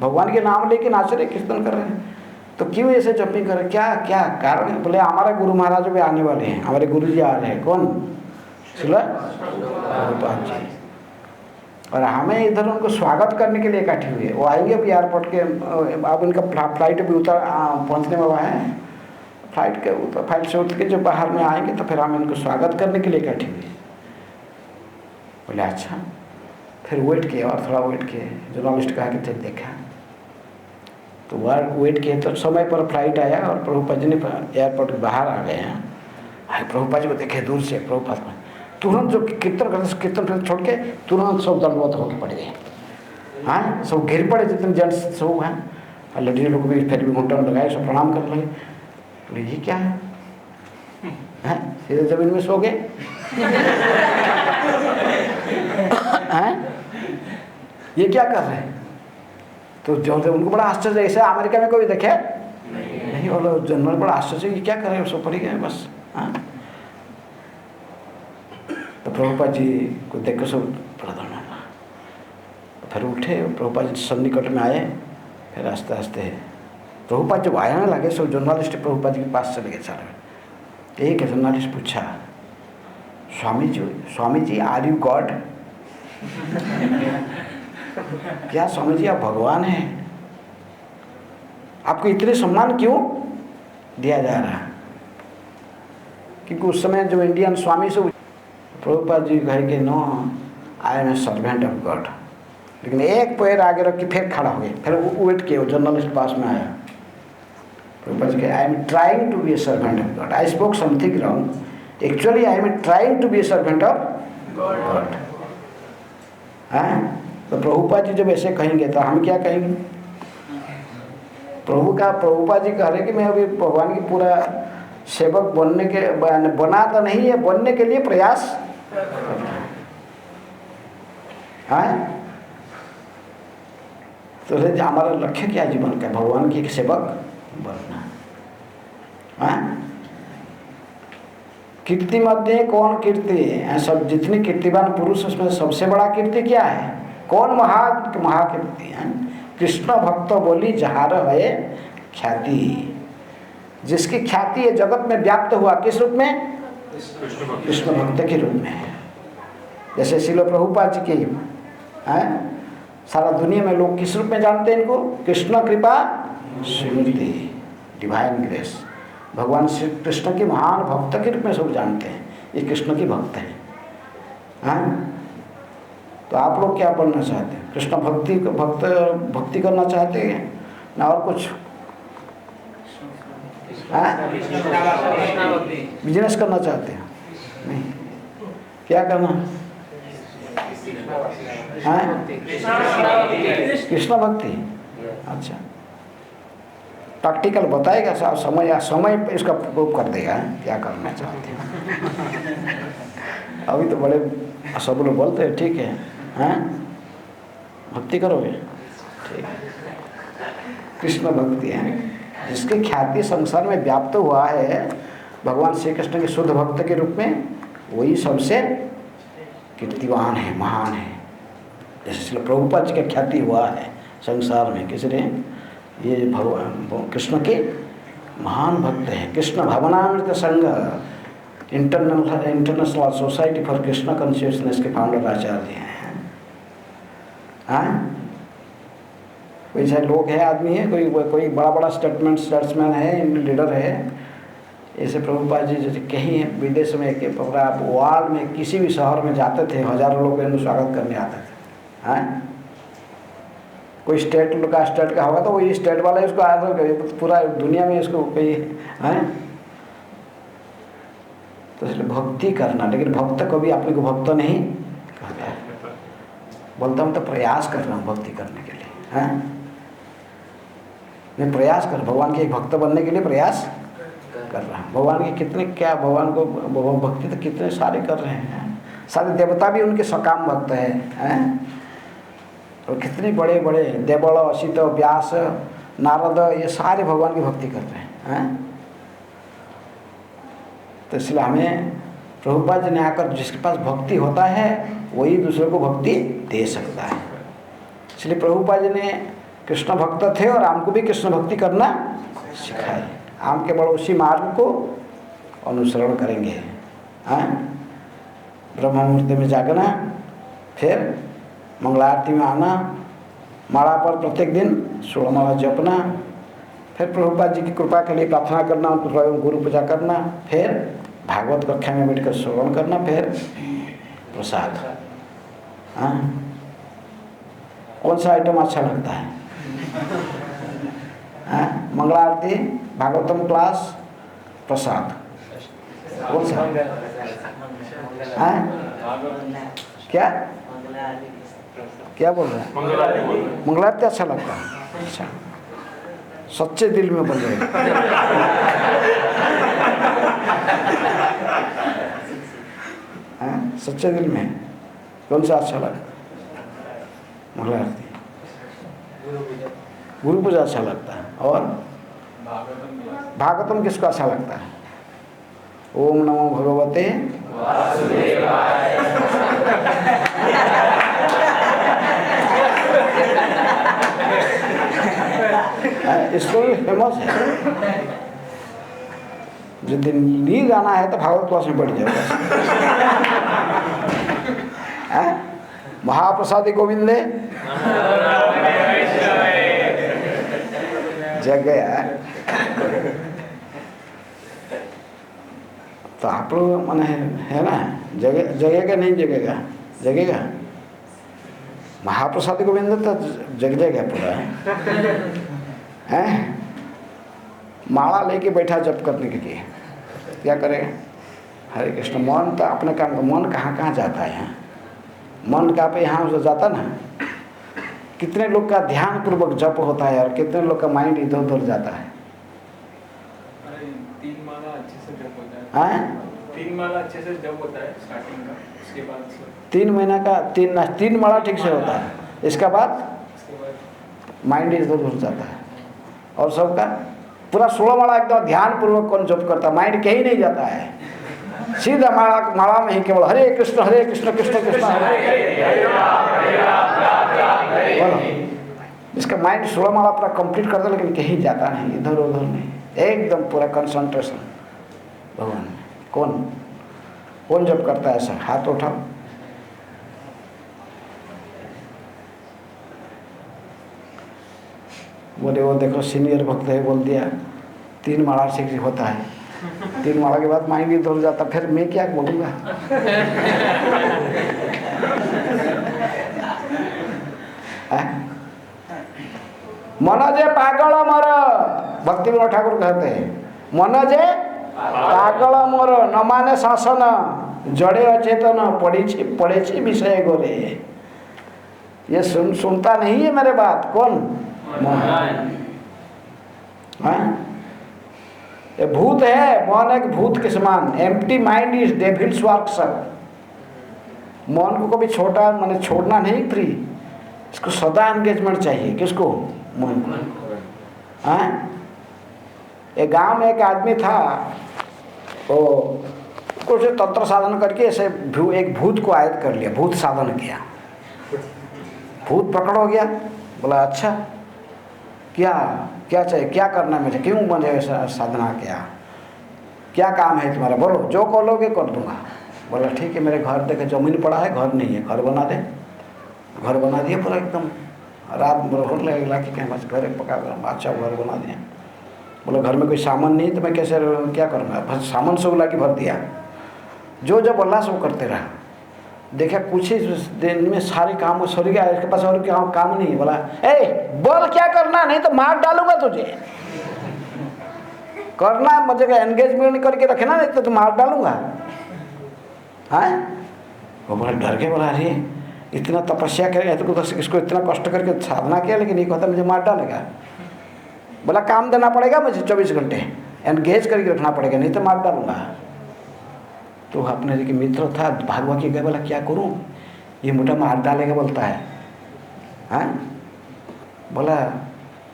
भगवान के नाम लेके नाच रहे, कीर्तन कर रहे हैं, तो क्यों ऐसे जंपिंग कर रहे? क्या क्या कारण है? बोले हमारा गुरु महाराज भी आने वाले हैं, हमारे गुरु जी आ रहे हैं। कौन? प्रभुपाद जी। और हमें इधर उनको स्वागत करने के लिए इकट्ठे हुए। वो आएंगे अभी एयरपोर्ट के, अब उनका फ्लाइट भी पहुंचने वाला है। फ्लाइट से उतर के जब बाहर में आएंगे तो फिर हम इनको स्वागत करने के लिए इकट्ठे हुए। बोले अच्छा। फिर वेट किया और थोड़ा वेट किए। जर्नलिस्ट कहा कि चल देखा, तो वह वेट किए तो समय पर फ्लाइट आया और प्रभुपाद जी ने एयरपोर्ट के बाहर आ गए हैं। प्रभुपाद जी को देखे दूर से। प्रभुपाद में तुरंत जो कीर्तन करते, कीर्तन छोड़ के तुरंत सब दंडवत होकर पड़ गए। हाँ, सब गिर पड़े जितने जेंट्स सब हैं, और लेडीज लोग भी फिर भी घुटन लगाए, सब प्रणाम कर लगे। बोले ये क्या है? सीधे जमीन में सो गए। ये क्या कर रहे हैं? तो जो उनको बड़ा आश्चर्य, ऐसे अमेरिका में कोई देखे नहीं। और जनरल बड़ा आश्चर्य, ये क्या कर रहे हैं? सो पड़ गए बस। हाँ, तो प्रभुपाद जी को देख कर सब प्रदर्शन हुआ। फिर उठे, प्रभुपाद जी सन्निकट में आए। फिर आस्ते आस्ते प्रभुपाद जब आने लगे, सब जर्नलिस्ट प्रभुपाद जी के पास चले गए सारे। एक जर्नलिस्ट पूछा, Swami ji are you God? क्या स्वामी जी आप भगवान हैं? आपको इतने सम्मान क्यों दिया जा रहा है? क्योंकि उस समय जो इंडियन स्वामी से प्रभुपाद जी कहे कि no, I am a servant of God. लेकिन एक पैर आगे रख के फिर खड़ा हो गए, फिर वो उठ के वो जर्नलिस्ट पास में आया। प्रभुपाद जी कहे, I am trying to be a servant of God, I spoke something wrong, actually I am trying to be a servant of God. तो प्रभुपाद जी जब ऐसे कहेंगे तो हम क्या कहेंगे? प्रभुपाद जी कह रहे कि मैं अभी भगवान की पूरा सेवक बनने के बना तो नहीं है, बनने के लिए प्रयास है। तो हमारा लक्ष्य क्या जीवन का? भगवान की एक सेवक बनना। कीर्ति मध्य कौन कीर्ति है? सब जितने कीर्तिवान पुरुष उसमें सबसे बड़ा कीर्ति क्या है? कौन महाकीर्ति है? कृष्ण भक्त बोली जहार है ख्याति, जिसकी ख्याति है जगत में व्याप्त हुआ, किस रूप में? कृष्ण भक्त के रूप में। जैसे श्रील प्रभुपाद जी की सारा दुनिया में लोग किस रूप में जानते हैं इनको? कृष्ण कृपा स्मृति, डिवाइन ग्रेस। भगवान श्री कृष्ण के महान भक्त के रूप में सब जानते हैं, ये कृष्ण की भक्त हैं। तो आप लोग क्या बनना चाहते हैं? कृष्ण भक्ति करना चाहते हैं ना और कुछ? बिजनेस करना चाहते हैं? नहीं, क्या करना? कृष्ण भक्ति। अच्छा, प्रैक्टिकल बताएगा साहब, समय इसका प्रूव कर देगा क्या करना चाहते हैं। अभी तो बड़े सब लोग बोलते हैं ठीक है, भक्ति करोगे, ठीक है। कृष्ण भक्ति है, जिसकी ख्याति संसार में व्याप्त हुआ है भगवान श्री कृष्ण के शुद्ध भक्त के रूप में, वही सबसे कीर्तिवान है, महान है। जैसे प्रभुपाद जी का ख्याति हुआ है संसार में, किसने? ये भगवान कृष्ण के महान भक्त हैं। कृष्ण भवनामृत संघ international society for Krishna consciousness के फाउंडर आचार्य हैं। कोई चाहे लोग है, आदमी है, कोई बड़ा बड़ा स्टेट्समैन है, लीडर है। ऐसे प्रभुपाद जी जैसे कहीं विदेश में के पूरा वर्ल्ड में किसी भी शहर में जाते थे, हजारों लोग इनको स्वागत करने आते थे। कोई स्टेट का होगा तो वही स्टेट वाला इसको आदर करे, पूरा दुनिया में इसको कोई तो इसलिए भक्ति करना। लेकिन भक्त कभी अपने को भक्त नहीं कहता है, बोलता हूँ तो प्रयास कर रहा हूँ भक्ति करने के लिए। मैं प्रयास कर, भगवान के एक भक्त बनने के लिए प्रयास कर रहा हूँ। भगवान के कितने क्या, भगवान को भक्ति तो कितने सारे कर रहे हैं, सारे देवता भी उनके सकाम भक्त हैं। और कितने बड़े बड़े देवल, असित, व्यास, नारद, ये सारे भगवान की भक्ति कर रहे हैं। तो इसलिए हमें प्रभुपाद जी ने आकर, जिसके पास भक्ति होता है वही दूसरे को भक्ति दे सकता है। इसलिए प्रभुपाद जी ने कृष्ण भक्त थे और हमको भी कृष्ण भक्ति करना सिखाए। हम केवल उसी मार्ग को अनुसरण करेंगे। ब्रह्म मुहूर्त में जागना, फिर मंगला आरती में आना, माला पर प्रत्येक दिन 16 माला जपना, फिर प्रभुपाद जी की कृपा के लिए प्रार्थना करना, गुरु पूजा करना, फिर भागवत कक्षा में बैठकर श्रवण करना, फिर प्रसाद। कौन सा आइटम अच्छा लगता है? मंगला आरती, भागवतम क्लास, प्रसाद, कौन सा? क्या बोल रहे हैं? मंगला आरती अच्छा लगता है। अच्छा, सच्चे दिल में बोल रहे हैं। सच्चे दिल में कौन सा अच्छा लगता है? मंगला आरती, गुरु पूजा अच्छा लगता है। और भागवतम किसको अच्छा लगता है? ओम नमो भगवते वासुदेवाय। इसको भी फेमस है। जिस दिन नींद आना है तो भागवत क्लास में बैठ जाओ। महाप्रसादी गोविंदे जग गया। तो आप लोग मन है ना, जगेगा नहीं जगेगा? जगेगा। महाप्रसाद गोविंद तो जग गया पूरा है। माला लेके बैठा जप करने के लिए, क्या करेगा? हरे कृष्ण। मन तो अपने काम, मन कहाँ कहाँ जाता है? मन का पे यहाँ से जाता ना। कितने लोग का ध्यान पूर्वक जप होता है और कितने लोग का माइंड इधर उधर जाता है। 3 माला अच्छे से जप होता है। हैं? 3 माला अच्छे से जप होता है स्टार्टिंग का, उसके बाद 3 महीना का 3 माला ठीक से होता है, इसके बाद माइंड इधर उधर जाता है। और सबका पूरा 16 माला एकदम ध्यान पूर्वक कौन जप करता है, माइंड कहीं नहीं जाता है, सीधा माला में ही केवल हरे कृष्ण कृष्ण कृष्ण हरे। इसका माइंड 16 माला पूरा कंप्लीट करता है, लेकिन कहीं जाता नहीं, इधर उधर नहीं, एकदम पूरा कंसंट्रेशन भगवान में। कौन जब करता है ऐसा? हाथ उठाओ। बोले वो देखो सीनियर भक्त है, बोल दिया 3 माला से होता है। 3 माला के बाद माइंड इधर जाता, फिर मैं क्या बोलूँगा? मनोजे पागल मोर, भक्ति विनोद ठाकुर कहते हैं, मनोजे पागल मोर न माने शासन, जड़े अचेतन पड़े विषय गोरे। ये सुनता नहीं है मेरे बात। कौन? मन। ये भूत है, मन एक भूत के समान। Empty mind is devils workshop. मन को कभी छोटा माने छोड़ना नहीं फ्री, इसको सदा एंगेजमेंट चाहिए। किसको? मन को। हाँ, एक गांव में एक आदमी था, वो कुछ तंत्र साधन करके ऐसे एक भूत को आयत कर लिया, भूत साधन किया, भूत पकड़ हो गया। बोला अच्छा क्या चाहिए, क्या करना है मुझे, क्यों मुझे साधना किया, क्या काम है तुम्हारा, बोलो, जो बोलोगे कर दूंगा। बोला ठीक है, मेरे घर देखे जमीन पड़ा है, घर नहीं है, घर बना दे। घर बना दिया पूरा एकदम, रात भर लगेगा कि कहीं बस घर पका अच्छा घर बना दिया। बोला घर में कोई सामान नहीं तो मैं कैसे क्या करूँगा, बस सामान सब ला के भर दिया। जो बोला सब करते रहा। देखा कुछ ही दिन में सारे काम सर गया, इसके पास और क्या काम नहीं। बोला ए बोल क्या करना, नहीं तो मार डालूंगा तुझे। करना मुझे एंगेजमेंट करके रखना, नहीं तो मार डालूंगा। हाँ, वो बड़ा डर के बोला अरे इतना तपस्या करेगा तो इसको इतना कष्ट करके साधना किया, लेकिन ये कहता मुझे मार डालेगा। बोला काम देना पड़ेगा मुझे 24 घंटे, एंगेज करके रखना पड़ेगा, नहीं तो मार डालूंगा। तो अपने जी मित्र था, भागवा के गए। बोला क्या करूं, ये मोटा मार डालेगा बोलता है। हाँ, बोला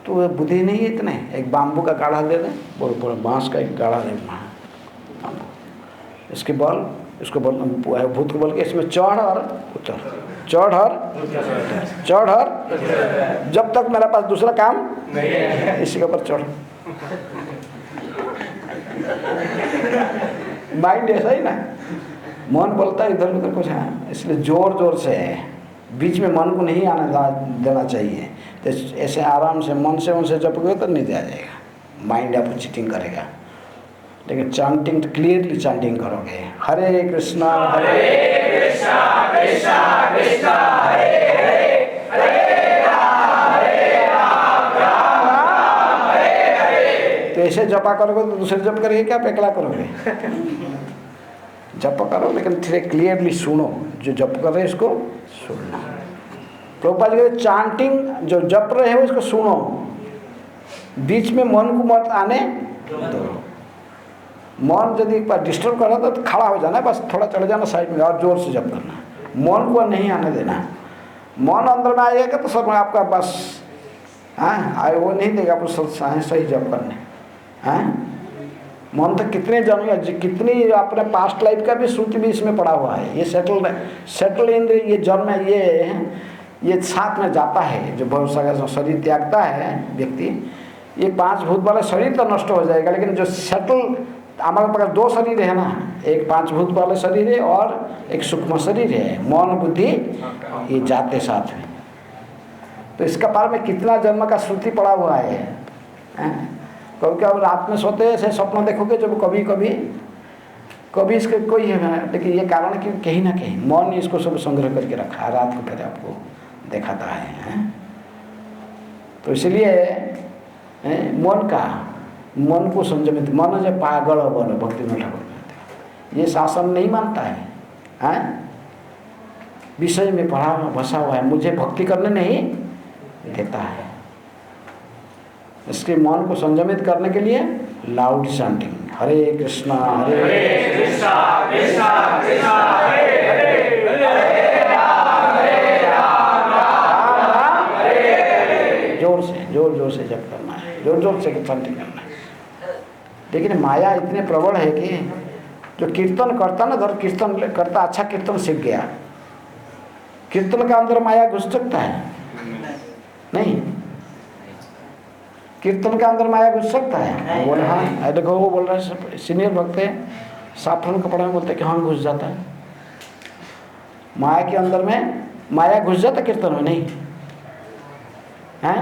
तो बुद्धि नहीं है इतने, एक बाम्बू का गाढ़ा दे दे, बोल पूरा बांस का एक गाढ़ा दे, इसके बल, इसको बोल भूत को बोल के इसमें चढ़ और उतर, चढ़ और जब तक मेरे पास दूसरा काम नहीं है इसी के ऊपर चढ़। माइंड ऐसा ही ना, मन बोलता है इधर उधर कुछ है, इसलिए जोर से है, बीच में मन को नहीं आने देना चाहिए। तो ऐसे आराम से मन से जपोगे तो नहीं दिया जाएगा, माइंड आपको चीटिंग करेगा। लेकिन चांटिंग तो क्लियरली चांटिंग करोगे, हरे कृष्णा कृष्णा कृष्णा हरे हरे राम हरे हरे। तो ऐसे जपा करोगे तो दूसरे जप करेंगे क्या, पेकला करोगे? जप करो लेकिन थोड़े क्लियरली सुनो, जो जप कर रहे हैं इसको सुनना। प्रभुपाद जी चांटिंग जो जप रहे हो इसको सुनो, बीच में मन को मत आने दो। मन यदि एक बार डिस्टर्ब कर रहा था तो खड़ा हो जाना, बस थोड़ा चले जाना साइड में और जोर से जप करना, मन को नहीं आने देना। मन अंदर में आएगा तो सब आपका बस हाँ वो नहीं देगा, आपको सही जप करने। हाँ, मन तो कितने जन्म, कितनी अपने पास्ट लाइफ का भी श्रुति भी इसमें पड़ा हुआ है। ये सेटल इन ये जन्म, ये साथ में जाता है। जो बहुत शरीर त्यागता है व्यक्ति, ये 5 भूत वाला शरीर तो नष्ट हो जाएगा, लेकिन जो सेटल, हमारे पास 2 शरीर है ना, एक 5 भूत वाला शरीर है और एक सूक्ष्म शरीर है, मन बुद्धि, ये जाते साथ में। तो इसका पार में कितना जन्म का श्रुति पड़ा हुआ है। कभी कभी रात में सोते ऐसे स्वप्न देखोगे जब कभी इसके कोई है, लेकिन ये कारण कि कहीं ना कहीं मन ने इसको सब संग्रह करके रखा है, रात को फिर आपको दिखाता है? तो इसलिए मन को संयमित, मन जब पागल बन भक्ति में ठाकुर ये शासन नहीं मानता है? विषय में पढ़ा हुआ बसा हुआ है, मुझे भक्ति करने नहीं देता है। इसके मन को संयमित करने के लिए लाउड चैंटिंग, हरे कृष्णा हरे कृष्णा कृष्णा कृष्णा हरे हरे, हरे राम राम हरे हरे। जोर से जप करना है, जोर से चैंटिंग करना है। लेकिन माया इतने प्रबल है कि जो कीर्तन करता ना, धर कीर्तन करता, अच्छा कीर्तन सीख गया, कीर्तन का अंदर माया घुस सकता है? नहीं। कीर्तन के अंदर माया घुस सकता है? बोले हाँ। देखो वो बोल रहे हैं, सीनियर भक्त है, साफरन कपड़ा में बोलते हैं कि हाँ घुस जाता है। माया के अंदर में माया घुस जाता कीर्तन में? नहीं है?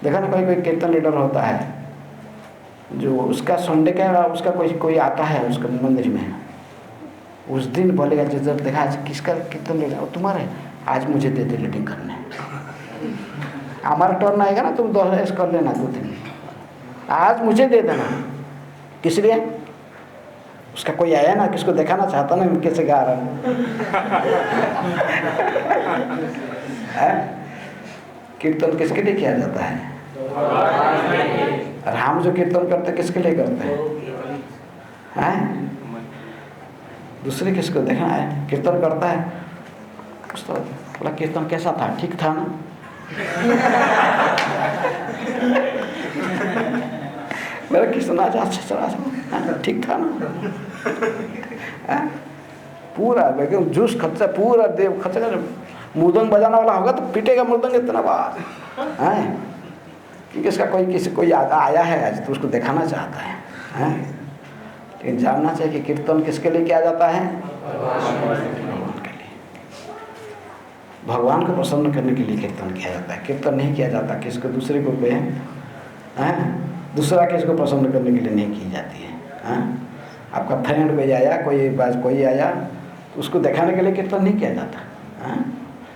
देखा ना, कोई कीर्तन लीडर होता है जो उसका संडे का उसका कोई आता है उसका मंदिर में, उस दिन बोलेगा जब देखा आज किसका कीर्तन लीडर, तुम्हारे आज मुझे दे लीडिंग करने, हमारा टर्न आएगा ना, तुम 2 ऐसे कर लेना 2 दिन, आज मुझे दे देना। किस लिए? उसका कोई आया ना, किसको दिखाना चाहता ना कैसे गा रहा है। कीर्तन किसके लिए किया जाता है? और हम जो कीर्तन करते किसके लिए करते हैं? दूसरे किसको देखना है? कीर्तन करता है तो बोला कीर्तन कैसा था, ठीक था ना? मेरा कीर्तन आज अच्छा चला, ठीक था ना? पूरा एकदम जूस खर्चा, पूरा देव खर्चा। मृदंग बजाने वाला होगा तो पीटेगा मृदंग इतना बार है, क्योंकि इसका कोई आया है आज तो उसको दिखाना चाहता है। लेकिन जानना चाहिए कि कीर्तन किसके लिए किया जाता है? भगवान के लिए, भगवान को प्रसन्न करने के लिए कीर्तन किया जाता है। कीर्तन नहीं किया जाता किसको, दूसरे को दूसरा किसको प्रसन्न करने के लिए नहीं की जाती है। आपका फ्रेंड कोई आया तो उसको दिखाने के लिए कीर्तन नहीं किया जाता।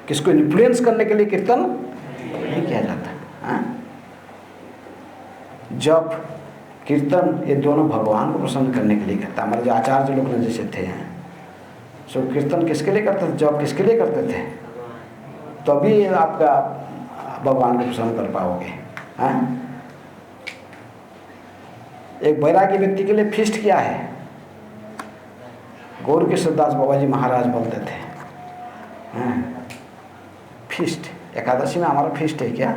किसको इन्फ्लुएंस करने के लिए कीर्तन नहीं किया जाता। जब कीर्तन ये दोनों भगवान को प्रसन्न करने के लिए करता। हमारे जो आचार्य लोग जैसे थे सो कीर्तन किसके लिए करते थे? जब किसके लिए करते थे? तभी आपका भगवान को प्रसन्न कर पाओगे। एक बैरागी व्यक्ति के लिए फीस्ट किया है, गौर किशोरदास बाबा जी महाराज बोलते थे फीस्ट, एकादशी में हमारा फीस्ट है क्या?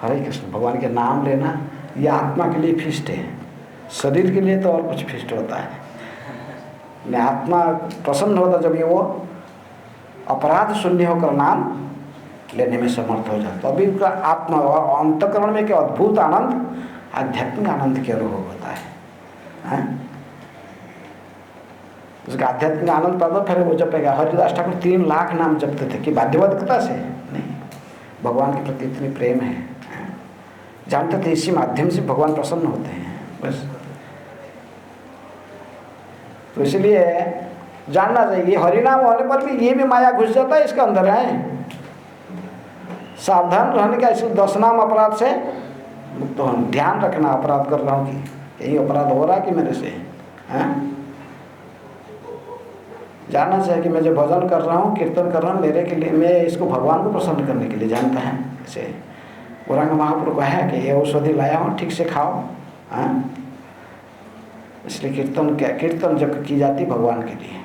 हरे कृष्ण, भगवान के नाम लेना ये आत्मा के लिए फीस्ट है, शरीर के लिए तो और कुछ फीस्ट होता है। आत्मा प्रसन्न होता जब ये वो अपराध शून्य होकर नाम लेने में समर्थ हो जाता, तभी उसका आत्मा और अंतःकरण में क्या अद्भुत आनंद, आध्यात्मिक आनंद के अनुभव होता है। उसका आध्यात्मिक आनंद प्राप्त, फिर वो जपेगा। हरिदास ठाकुर 3 लाख नाम जपते थे कि बाध्यवादिकता से नहीं, भगवान के प्रति इतनी प्रेम है, जानते थे इसी माध्यम से भगवान प्रसन्न होते हैं बस। तो इसलिए जानना चाहिए हरिनाम होने पर भी ये भी माया घुस जाता है इसके अंदर है। सावधान रहने का, इस 10 नाम अपराध से मुक्त होना, ध्यान रखना अपराध कर रहा हूँ कि कहीं अपराध हो रहा कि मेरे से जानना चाहिए कि मैं जो भजन कर रहा हूँ, कीर्तन कर रहा हूँ, मेरे के लिए, मैं इसको भगवान को प्रसन्न करने के लिए जानता है। ऐसे गौरांग महाप्रभु का है कि ये औषधि लाया हूँ, ठीक से खाओ। इसलिए कीर्तन जब की जाती भगवान के लिए,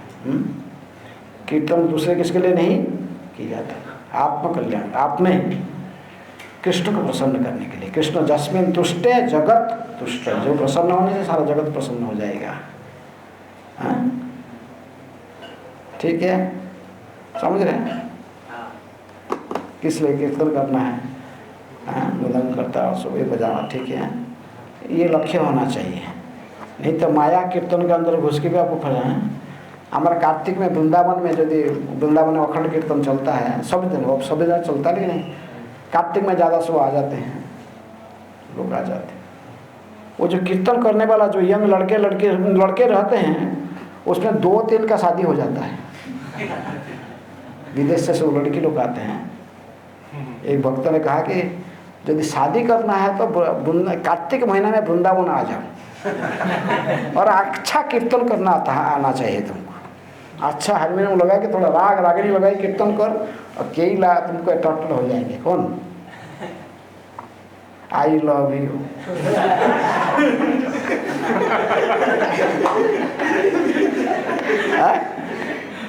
कीर्तन दूसरे किसके लिए नहीं की जाती, आत्मकल्याण, आप में कृष्ण को प्रसन्न करने के लिए। कृष्ण जस्मिन तुष्टे जगत तुष्ट, जो प्रसन्न होने से सारा जगत प्रसन्न हो जाएगा। ठीक है, समझ रहे हैं? किस लिए कीर्तन करना है, मृदंग करता और सुबह बजाना, ठीक है, ये लक्ष्य होना चाहिए। नहीं तो माया कीर्तन के अंदर घुस के भी आपको फंसा। हमारे कार्तिक में वृंदावन में, यदि वृंदावन में अखंड कीर्तन चलता है सब दिन, वो सब दिन चलता नहीं, कार्तिक में ज़्यादा सो आ जाते हैं लोग, आ जाते हैं। वो जो कीर्तन करने वाला जो यंग लड़के रहते हैं, उसमें 2-3 का शादी हो जाता है। विदेश से वो लड़की लोग आते हैं। एक भक्त ने कहा कि यदि शादी करना है तो कार्तिक महीना में वृंदावन आ जाओ और अच्छा कीर्तन करना आना चाहिए तुमको। अच्छा हारमोनियम लगा के थोड़ा राग रागिनी लगाई कीर्तन कर और कई ला तुमको टोटल हो जाएंगे। कौन? I love you.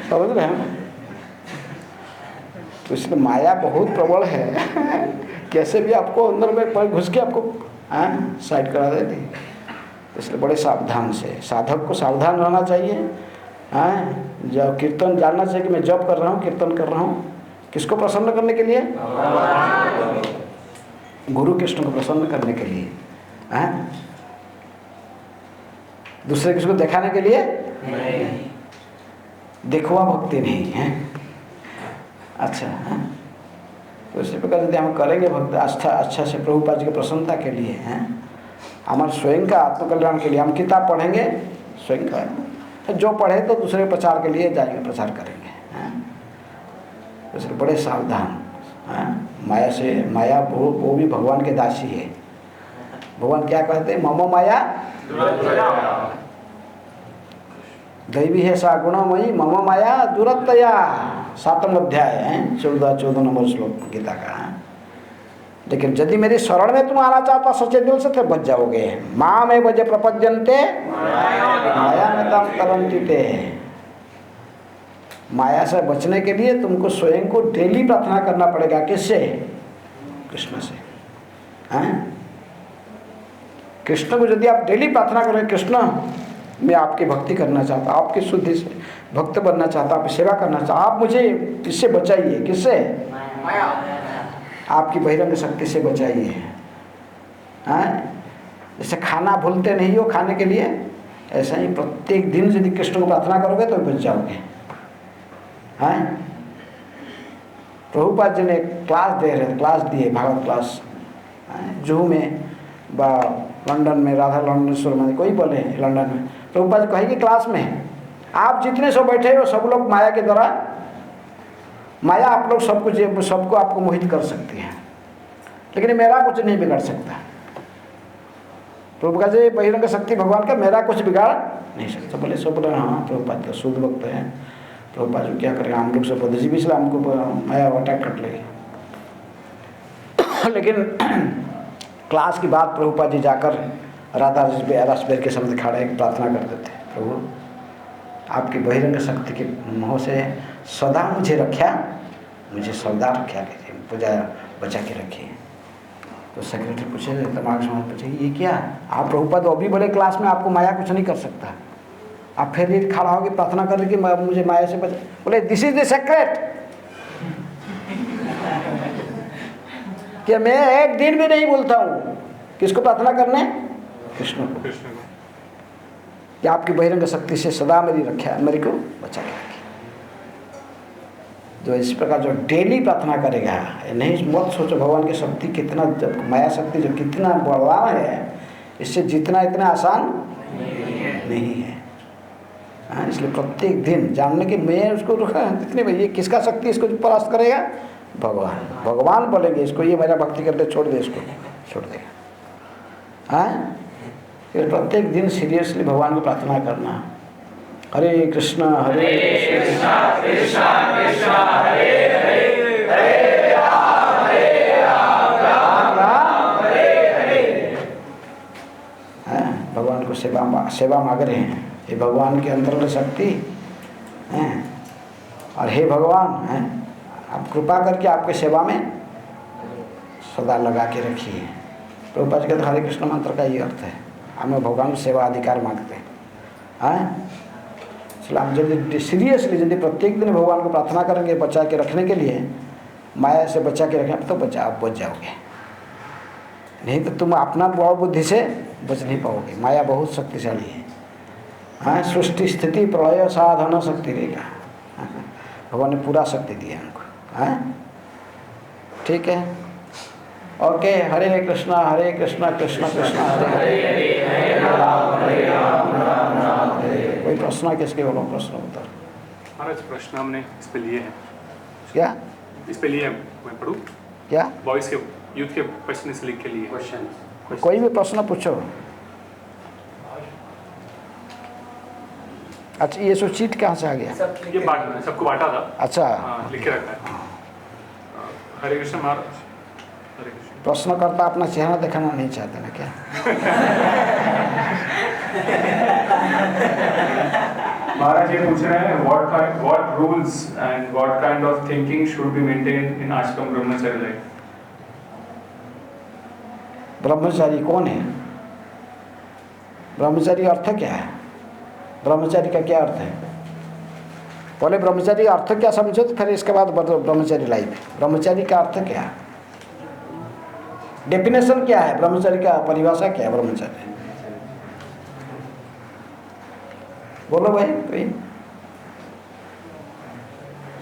समझ रहे हैं? तो इसलिए माया बहुत प्रबल है, कैसे भी आपको अंदर में घुस के आपको साइड करा देती। इसलिए बड़े सावधान से साधक को सावधान रहना चाहिए। जब कीर्तन जानना चाहिए कि मैं जप कर रहा हूँ, कीर्तन कर रहा हूँ, किसको प्रसन्न करने के लिए? गुरु कृष्ण को प्रसन्न करने के लिए। दूसरे किसी को दिखाने के लिए नहीं। देखवा भक्ति नहीं है। अच्छा तो इसी प्रकार यदि हम करेंगे भक्ति अच्छा से प्रभुपाद जी की प्रसन्नता के लिए हमारे स्वयं का आत्मकल्याण के लिए हम किताब पढ़ेंगे स्वयं का, जो पढ़े तो दूसरे प्रचार के लिए जाएंगे, प्रचार करेंगे। इसलिए बड़े सावधान। माया से, माया वो भी भगवान के दासी है। भगवान क्या कहते हैं? मम माया दैवी है सा गुणमयी मम माया दुरतया। 7वां अध्याय है, 14 नंबर श्लोक गीता का। लेकिन यदि मेरी शरण में तुम आना चाहता सच्चे दिल से तो बच जाओगे। माँ में बजे प्रपद्यन्ते माया में तम तरंती ते। माया से बचने के लिए तुमको स्वयं को डेली प्रार्थना करना पड़ेगा। किससे? कृष्ण से। कृष्ण को यदि आप डेली प्रार्थना करें, कृष्ण मैं आपकी भक्ति करना चाहता, आपकी शुद्धि से भक्त बनना चाहता, आपकी सेवा करना चाहता, आप मुझे इससे बचाइए। किससे? आपकी बहिरंग शक्ति से बचाइए। जैसे खाना भूलते नहीं हो खाने के लिए, ऐसा ही प्रत्येक दिन यदि कृष्ण को प्रार्थना करोगे तो बच जाओगे। प्रभुपाद जी ने क्लास क्लास दिए, भागवत क्लास जूहू में लंदन में, राधा लंडनेश्वर में, कोई बोले लंदन में। प्रभुपाद जी कहेंगे क्लास में आप जितने सब बैठे हो सब लोग माया के द्वारा, माया आप लोग सबको आपको मोहित कर सकती है, लेकिन मेरा कुछ नहीं बिगाड़ सकता। प्रभुपाद जी बहिरंग शक्ति भगवान का, मेरा कुछ बिगाड़ नहीं सकता। बोले सब बोले हाँ प्रभुपाद तो शुद्ध भक्त है, प्रभुपाद जी क्या करेगा, हम लोग से बुद्धिजीवी इसलिए हमको माया अटैक कर लेगी। लेकिन क्लास की बात प्रभुपाद जी जाकर राधा रसबेर के सामने खड़े प्रार्थना करते थे, प्रभु आपकी बहिरंग शक्ति के मोह से सदा मुझे रक्षा, मुझे सदा रक्षा कीजिए, पूजा बचा के रखिए। तो सेक्रेटरी पूछे, दिमाग समाज पूछे ये क्या? आप प्रभुपाद अभी बड़े क्लास में, आपको माया कुछ नहीं कर सकता, आप फिर ये खड़ा होकर प्रार्थना कर रहे कि मुझे माया से बचा। बोले दिस इज द सेक्रेट, कि मैं एक दिन भी नहीं बोलता हूँ किसको प्रार्थना करने? कृष्ण को। कि आपकी बहिरंग शक्ति से सदा मेरी रक्षा, मेरे को बचा के रखिए। जो इस प्रकार जो डेली प्रार्थना करेगा, नहीं मत सोचो भगवान की शक्ति कितना, जब माया शक्ति जो कितना बलवान है, इससे जितना इतना आसान नहीं है। इसलिए प्रत्येक दिन जानने की मैं उसको रुका कितने भाई, ये किसका शक्ति इसको परास्त करेगा? भगवान। भगवान बोलेंगे इसको ये मेरा भक्ति करते छोड़ दे, इसको छोड़ देगा। फिर प्रत्येक दिन सीरियसली भगवान को प्रार्थना करना, हरे कृष्णा कृष्णा कृष्णा कृष्णा हरे हरे, हरे राम राम राम हरे हरे। भगवान को सेवा मांग रहे हैं, ये भगवान के अंतर्गत शक्ति है। और हे भगवान आप कृपा करके आपके सेवा में सदा लगा के रखिए। प्रभुपाद कहते हरे कृष्ण मंत्र का ये अर्थ है, हमें भगवान सेवा अधिकार मांगते हैं। इसलिए हम यदि सीरियसली यदि प्रत्येक दिन भगवान को प्रार्थना करेंगे बचा के रखने के लिए, माया से बचा के रखें तो आप बच जाओगे, नहीं तो तुम अपना बड़ बुद्धि से बच नहीं पाओगे। माया बहुत शक्तिशाली है। सृष्टि स्थिति प्रलय साधन शक्ति रहेगा, भगवान ने पूरा शक्ति दिया हमको। ठीक है, ओके। हरे कृष्णा कृष्णा कृष्णा हरे हरे, हरे राम राम राम हरे। कोई प्रश्न किसके बोलो? प्रश्न उत्तर महाराज प्रश्न हमने इस पे लिए हैं। क्या इस पे लिए मैं पढ़ूँ क्या बॉयज़ के यूथ के क्वेश्चन इस लिख के लिए क्वेश्चन कोई भी प्रश्न पूछो। अच्छा ये सब चीट कहाँ से आ गया? ये बांटना सबको बांटा था। अच्छा हाँ लिख के रखा है। हरे कृष्ण महाराज। हरे कृष्ण। प्रश्नकर्ता अपना चेहरा दिखाना नहीं चाहते ना क्या? महाराज ये पूछ रहे हैं what rules and what kind of thinking should be maintained in ashram brahmacharya life? ब्रह्मचारी कौन है? ब्रह्मचारी अर्थ क्या है? ब्रह्मचारी का क्या अर्थ है? पहले ब्रह्मचारी अर्थ क्या समझो तो फिर इसके बाद ब्रह्मचारी लाइफ। ब्रह्मचारी का अर्थ क्या है? डेफिनेशन क्या है? ब्रह्मचारी का परिभाषा क्या है? ब्रह्मचारी बोलो भाई कोई।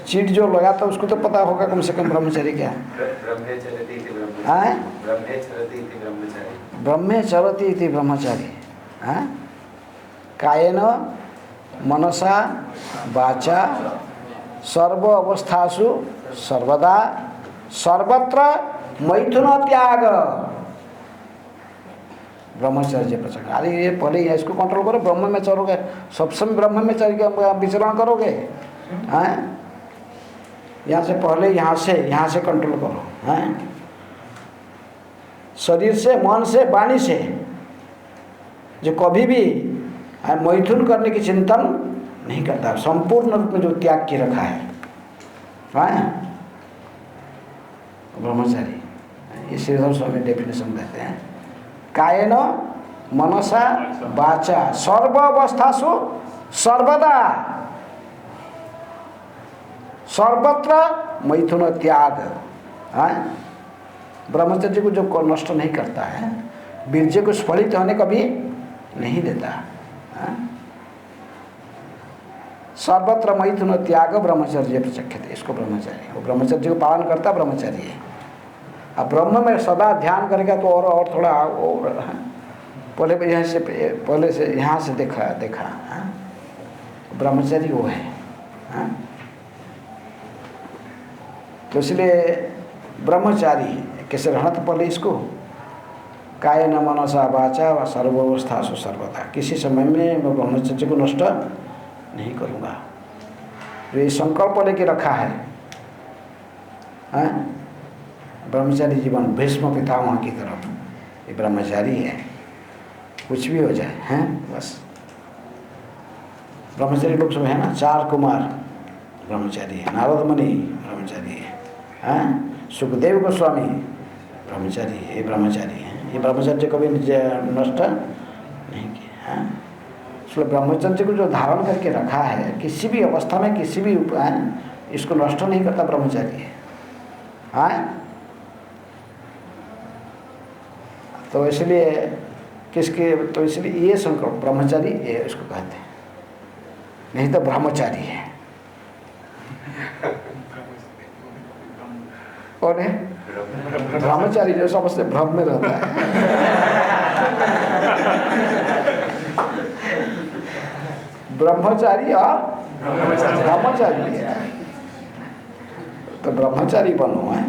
चीट जो लगाता उसको तो पता होगा कम से कम ब्रह्मचारी क्या है। ब्रह्मे चरति इति ब्रह्मचारी। कायेन मनसा वाचा सर्व अवस्थासु सर्वदा सर्वत्र मैथुन त्याग ब्रह्मचर्य प्रचंड। अरे ये पहले इसको कंट्रोल करो। ब्रह्म में चलोगे सब समय ब्रह्म में चल के विचरण करोगे। यहाँ से पहले यहाँ से कंट्रोल करो। शरीर से मन से वाणी से जो कभी भी मैथुन करने की चिंतन नहीं करता, संपूर्ण रूप में जो त्याग की रखा है ब्रह्मचारी। ये श्रीधर स्वामी डेफिनेशन देते हैं। कायेन मनसा वाचा सर्व अवस्थासु सर्वदा सर्वत्र मैथुन त्याग। ब्रह्मचर्य को जो नष्ट नहीं करता है, वीर्य को स्फलित होने कभी नहीं देता। सर्वत्र मैथुन त्याग ब्रह्मचर्य प्रचक्षते। इसको ब्रह्मचारी, वो ब्रह्मचर्य को पालन करता ब्रह्मचारी है। अब ब्रह्म में सदा ध्यान करेगा तो और थोड़ा और पहले से यहाँ से देखा ब्रह्मचारी वो है। तो इसलिए ब्रह्मचारी कैसे रहना, तो पहले इसको कायेन मनसा वाचा व सर्वावस्थासु सर्वदा, किसी समय में मैं ब्रह्मचर्य को नष्ट नहीं करूँगा। जो ये संकल्प लेके रखा है ब्रह्मचारी जीवन भीष्म पितामह की तरफ, ये ब्रह्मचारी है। कुछ भी हो जाए हैं बस। ब्रह्मचारी लोग सब है ना, 4 कुमार ब्रह्मचारी है, नारद मुनि ब्रह्मचारी है, सुखदेव गोस्वामी ब्रह्मचारी है। ये ब्रह्मचारी है। ये ब्रह्मचर्य कभी नष्ट नहीं किया है। इसलिए ब्रह्मचर्य को जो धारण करके रखा है, किसी भी अवस्था में किसी भी इसको नष्ट नहीं करता ब्रह्मचारी है। तो इसलिए तो इसलिए ये संकल्प ब्रह्मचारी ये इसको कहते हैं, नहीं तो ब्रह्मचारी है। कौन है? ब्रह्मचारी जो समझते भ्रम में रहता है। ब्रह्मचारी और ब्रह्मचारी है, तो ब्रह्मचारी बनो है।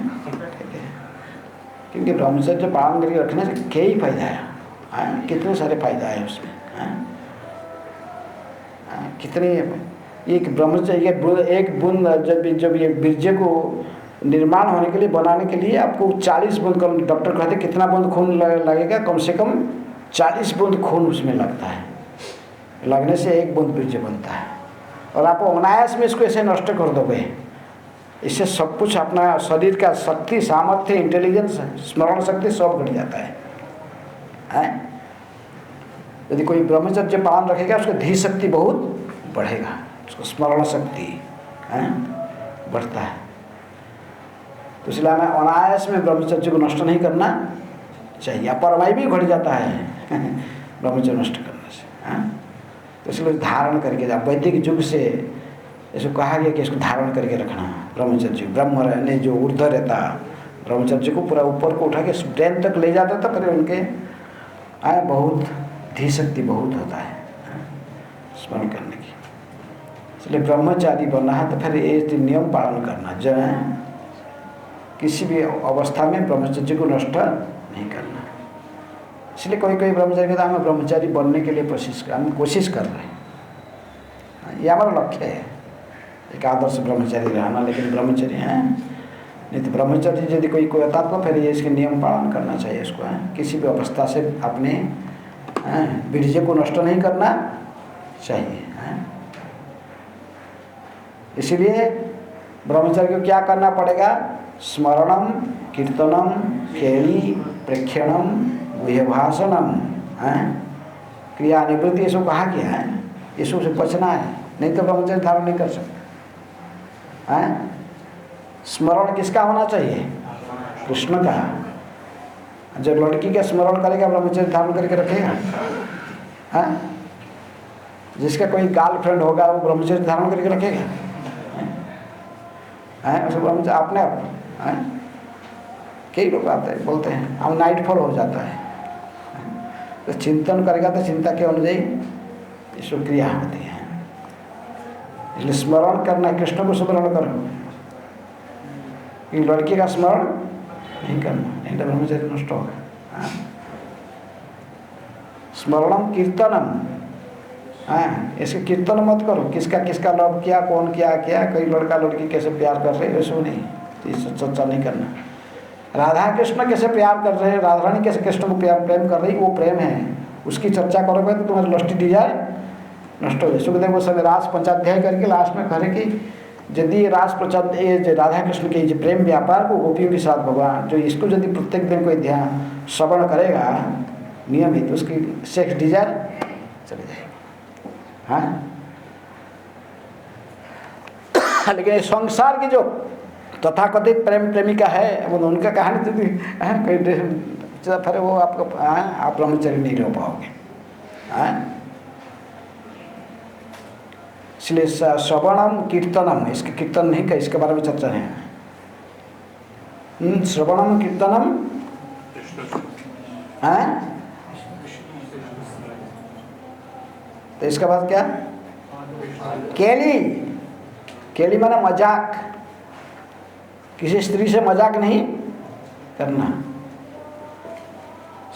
क्योंकि ब्रह्मचर्य पालन करके रखने से क्या ही फायदा है, कितने सारे फायदा है उसमें। कितने एक ब्रह्मचर्य एक बूंद जब ये वीर्य को निर्माण होने के लिए बनाने के लिए आपको 40 बूंद, डॉक्टर कहते हैं कितना बूंद खून लगेगा, कम से कम 40 बूंद खून उसमें लगता है। लगने से 1 बूंद वीर्य बनता है। और आप अनायास में इसको ऐसे नष्ट कर दोगे, इससे सब कुछ अपना शरीर का शक्ति, सामर्थ्य, इंटेलिजेंस, स्मरण शक्ति सब घट जाता है। यदि कोई ब्रह्मचर्य पालन रखेगा उसका धीर शक्ति बहुत बढ़ेगा, उसको स्मरण शक्ति बढ़ता है। तो इसलिए हमें अनायास में ब्रह्मचर्य को नष्ट नहीं करना चाहिए। अपरमय भी घट जाता है ब्रह्मचर्य नष्ट करने से। तो इसलिए धारण करके, वैदिक युग से इसको कहा गया कि इसको धारण करके रखना ब्रह्मचर्य। ब्रह्म रहने जो ऊर्ध्व रहता, ब्रह्मचर्य को पूरा ऊपर को उठा के ब्रेन तक ले जाता था, फिर उनके बहुत धीर शक्ति बहुत होता है स्मरण करने की। इसलिए ब्रह्मचारी बनना है तो फिर ये नियम पालन करना जो है, किसी भी अवस्था में ब्रह्मचर्य को नष्ट नहीं करना। इसलिए कोई कोई ब्रह्मचारी कहता है हम ब्रह्मचारी बनने के लिए हम कोशिश कर रहे हैं, ये हमारा लक्ष्य है, एक आदर्श ब्रह्मचारी रहना। लेकिन ब्रह्मचर्य है नहीं तो ब्रह्मचर्य यदि कोई होता तो फिर ये इसके नियम पालन करना चाहिए इसको है। किसी भी अवस्था से अपने वीर्य को नष्ट नहीं करना चाहिए है। इसीलिए ब्रह्मचर्य को क्या करना पड़ेगा? स्मरणम, कीर्तनम, केली, प्रेक्षणम, गुह्यभाषणम है, क्रिया निवृत्ति, ये सब कहा गया है। ये सब से बचना है, नहीं तो ब्रह्मचर्य धारण नहीं कर सकते हैं। स्मरण किसका होना चाहिए? कृष्ण का। जब लड़की का स्मरण करेगा ब्रह्मचर्य धारण करके रखेगा हैं? जिसका कोई गर्लफ्रेंड होगा वो ब्रह्मचर्य धारण करके रखेगा हैं? उसे ब्रह्मचर्य अपने आप हैं? कई लोग आते हैं बोलते हैं हम नाइट फॉल हो जाता है, तो चिंतन करेगा तो चिंता के अनुযাयी ये सब क्रिया होती है। इसलिए स्मरण करना, कृष्ण को स्मरण करो, कि लड़की का स्मरण नहीं करना, नहीं तो ब्रह्मचर्य नष्ट होगा। स्मरणम कीर्तनम, इसके कीर्तन मत करो, किसका किसका लव किया, कौन क्या किया, कोई लड़का लड़की कैसे प्यार कर रहे हैं, वैसे नहीं, इससे चर्चा नहीं करना। राधा कृष्ण कैसे प्यार कर रहे हैं, राधा रानी कैसे कृष्ण को प्रेम कर रही, वो प्रेम है, उसकी चर्चा करोगे तो तुम्हारी लष्टि डिजायर नष्ट हो जाए। सुखदेव वो सब रास पंचाध्याय करके लास्ट में कहे कि यदि रास प्रचार ये राधा कृष्ण के जो प्रेम व्यापार को गोपियों के साथ भगवान जो इसको यदि प्रत्येक दिन कोई ध्यान श्रवण करेगा नियमित, तो उसकी सेक्स डिजायर चले जाएगी। हाँ लेकिन संसार की जो तथाकथित प्रेम प्रेमिका है वो उनका कहानी तो कोई फिर वो आपको आप ब्रह्मचर्य नहीं रह पाओगे। इसलिए श्रवणम कीर्तनम, इसके कीर्तन नहीं का इसके बारे में चर्चा है। श्रवणम कीर्तनम तो इसके बाद क्या? केली, केली माने मजाक, किसी स्त्री से मजाक नहीं करना।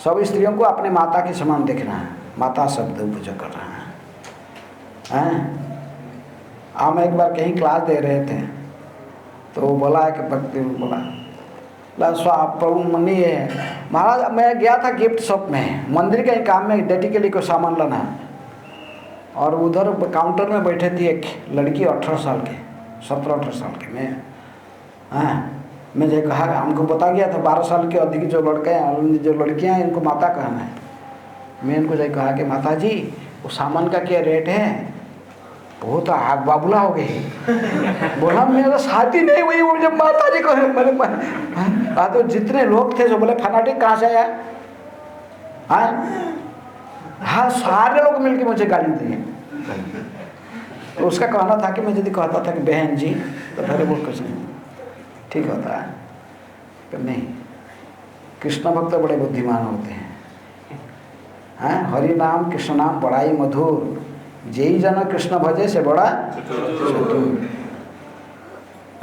सब स्त्रियों को अपने माता के समान देखना है, माता शब्द उपयोग कर रहा है। हम एक बार कहीं क्लास दे रहे थे तो बोला है कि भक्ति बोला प्रभु मनी है महाराज, मैं गया था गिफ्ट शॉप में, मंदिर के काम में बेटी के लिए कोई सामान लाना, और उधर काउंटर में बैठे थी एक लड़की 18 साल के, 17-18 साल के। मैं जो कहा हमको बता गया था 12 साल के अधिक जो लड़के हैं जो लड़कियां हैं इनको माता कहना है। मैं इनको जो कहा कि माता जी वो सामान का क्या रेट है, वो तो आग बाबुला हो गई। बोला मेरा शादी नहीं हुई, वो जब माता जी को मैंने तो जितने लोग थे जो बोले फनाटिक कहाँ से आया। हाँ सारे लोग मिलके मुझे गाली दिए। तो उसका कहना था कि मैं यदि कहता था कि बहन जी तो फिर वो कुछ नहीं ठीक होता है, कि नहीं कृष्ण भक्त बड़े बुद्धिमान होते हैं। हरि नाम कृष्ण नाम बड़ा ही मधुर, जेई जन कृष्ण भजे से बड़ा चतुर।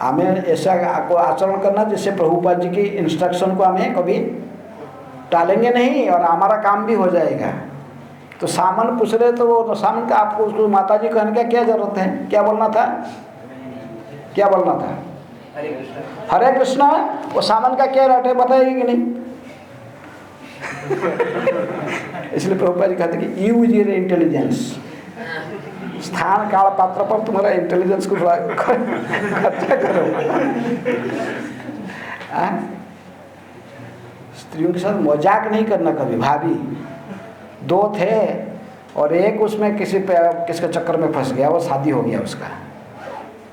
हमें ऐसा आपको आचरण करना जिससे प्रभुपाद जी की इंस्ट्रक्शन को हमें कभी टालेंगे नहीं और हमारा काम भी हो जाएगा। तो सामान पूछ रहे तो वो सामान का आपको उसको माता जी कहने का क्या जरूरत है? क्या बोलना था? क्या बोलना था? हरे कृष्णा। वो सामान का क्या रेट है बताएगी कि नहीं? इसलिए प्रभुपाद जी कहते कि यूज योर इंटेलिजेंस, स्थान काल पात्र पर तुम्हारा इंटेलिजेंस को खर्चा करो। स्त्रियों के साथ मजाक नहीं करना कभी। भाभी 2 थे और एक उसमें किसके चक्कर में फंस गया, वो शादी हो गया उसका,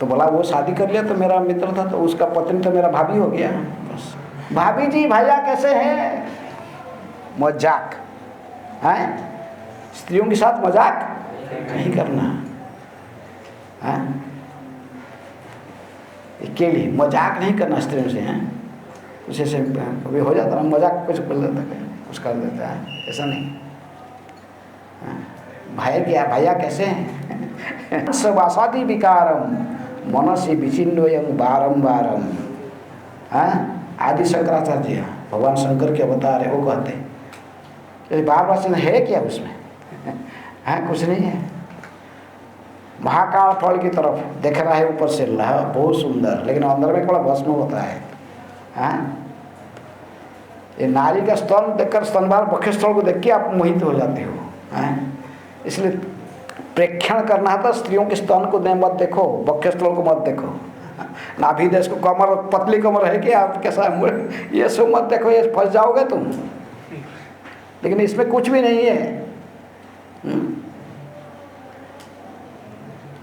तो बोला वो शादी कर लिया तो मेरा मित्र था तो उसका पत्नी तो मेरा भाभी हो गया। बस भाभी जी भैया कैसे हैं, मजाक है। स्त्रियों के साथ मजाक नहीं करना है, अकेले मजाक नहीं करना स्त्रियों से हैं। कुछ ऐसे कभी हो जाता है मजाक, कुछ बोल देता है कुछ कर देता है, ऐसा नहीं। भैया कैसे हैं वासादि विकारम मनसी विचिन्वयं बारंबारम। आदि शंकराचार्य भगवान शंकर के अवतार है, वो कहते हैं बार बार चिन्ह है क्या उसमें? कुछ नहीं है। महाकाल फल की तरफ देख रहा है, ऊपर से बहुत सुंदर, लेकिन अंदर में बड़ा भस्म होता है। ये नारी का स्तन देखकर, स्तनभार वक्षस्थल को देख के आप मोहित हो जाते हो। इसलिए प्रेक्षण करना था, स्त्रियों के स्तन को मत देखो, वक्षस्थल को मत देखो, नाभि देश को, कमर पतली कमर है कि आप कैसा ये सब मत देखो, ये फंस जाओगे तुम। लेकिन इसमें कुछ भी नहीं है।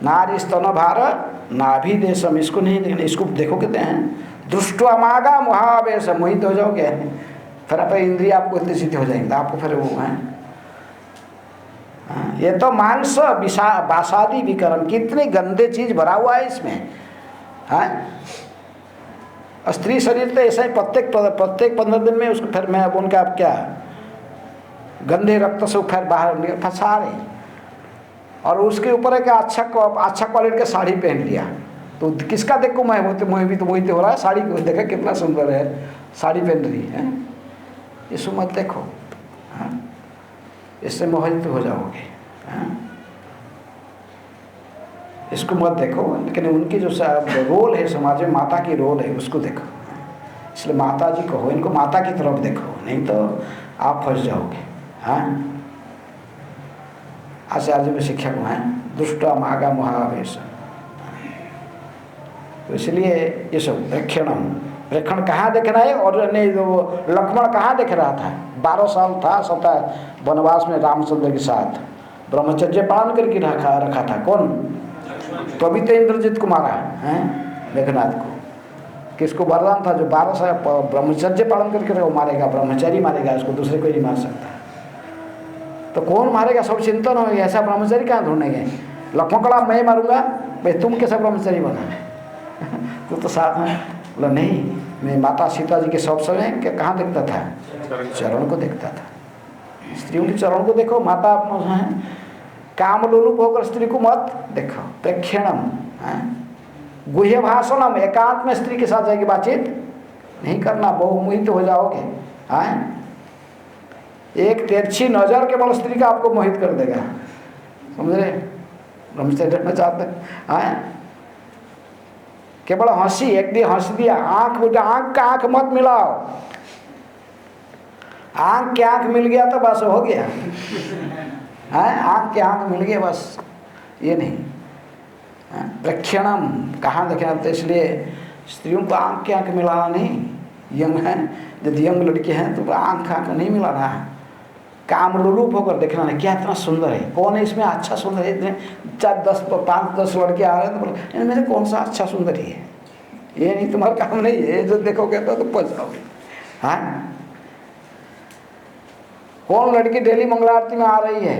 नारी स्तन भार नाभि देशम, इसको नहीं देखना, इसको देखो कहते हैं दृष्टवा मागा महावेश, मोहित हो जाओगे, फिर अपने इंद्रिय आपको इतने सीधे हो जाएंगे, आपको फिर वो है। ये तो मांस बासादी विकरण, कितनी गंदे चीज भरा हुआ है इसमें। स्त्री शरीर तो ऐसा ही प्रत्येक 15 दिन में उसको फिर मैं उनका आप क्या गंदे रक्त से फिर बाहर फंसा रहे, और उसके ऊपर एक अच्छा क्वालिटी का साड़ी पहन लिया, तो किसका देखो मैं भी तो मोहित हो रहा है। साड़ी को देखा कितना सुंदर है, साड़ी पहन रही है, इसको मत देखो, इससे मोहित हो जाओगे। इसको मत देखो, लेकिन उनकी जो रोल है समाज में, माता की रोल है, उसको देखो। इसलिए माता जी कहो, इनको माता की तरफ देखो, नहीं तो आप फंस जाओगे। आचार्य में शिक्षक हैं दुष्टा मागा महावेश। तो इसलिए ये सब प्रेक्षण कहाँ देखना है। और लक्ष्मण कहाँ देख रहा था? 12 साल था वनवास में रामचंद्र के साथ, ब्रह्मचर्य पालन करके रखा था। कौन? तो अभी तो इंद्रजीत को मारा है मेघनाथ को। किसको वरदान था? जो 12 साल ब्रह्मचर्य पालन करके वो मारेगा, ब्रह्मचारी मारेगा उसको, दूसरे कोई नहीं मार सकता। तो कौन मारेगा? सब चिंतन हो गया, ऐसा ब्रह्मचारी कहाँ ढूंढेंगे? लक्ष्मण कड़ा मैं मारूंगा, भाई तुम कैसा ब्रह्मचारी बना तू तो साथ में बोला नहीं, मैं माता सीता जी के सब समय के कहाँ देखता था? चरण को देखता था। स्त्रियों के चरण को देखो, माता काम लोलुप होकर स्त्री को मत देखो। प्रेक्षणम गुह्य भाषणम, एकांत में स्त्री के साथ जाएगी बातचीत नहीं करना, बहुमोहित हो जाओगे। एक तिरछी नजर के बल स्त्री का आपको मोहित कर देगा, समझ रहे? ब्रह्मचर्य रखना चाहते हैं। केवल हंसी, एक दिन हंस दिया, आंख बेटा आंख का आंख मत मिलाओ, आंख के आंख मिल गया तो बस हो गया। आंख के आंख मिल गया बस, ये नहीं। प्रेक्षणम कहाँ देखना? तो इसलिए स्त्रियों को आंख के आंख मिलाना नहीं। यंग है, यदि यंग लड़के हैं तो आंख आंख नहीं मिलाना है, काम रूप होकर देखना है क्या इतना सुंदर है, कौन है इसमें अच्छा सुंदर है। इतने 5-10 लड़के आ रहे हैं तो बोले मेरे कौन सा अच्छा सुंदर है, ये नहीं तुम्हारा काम नहीं है, जो देखोगे तो पहुँच जाओगे। कौन लड़की डेली मंगला आरती में आ रही है,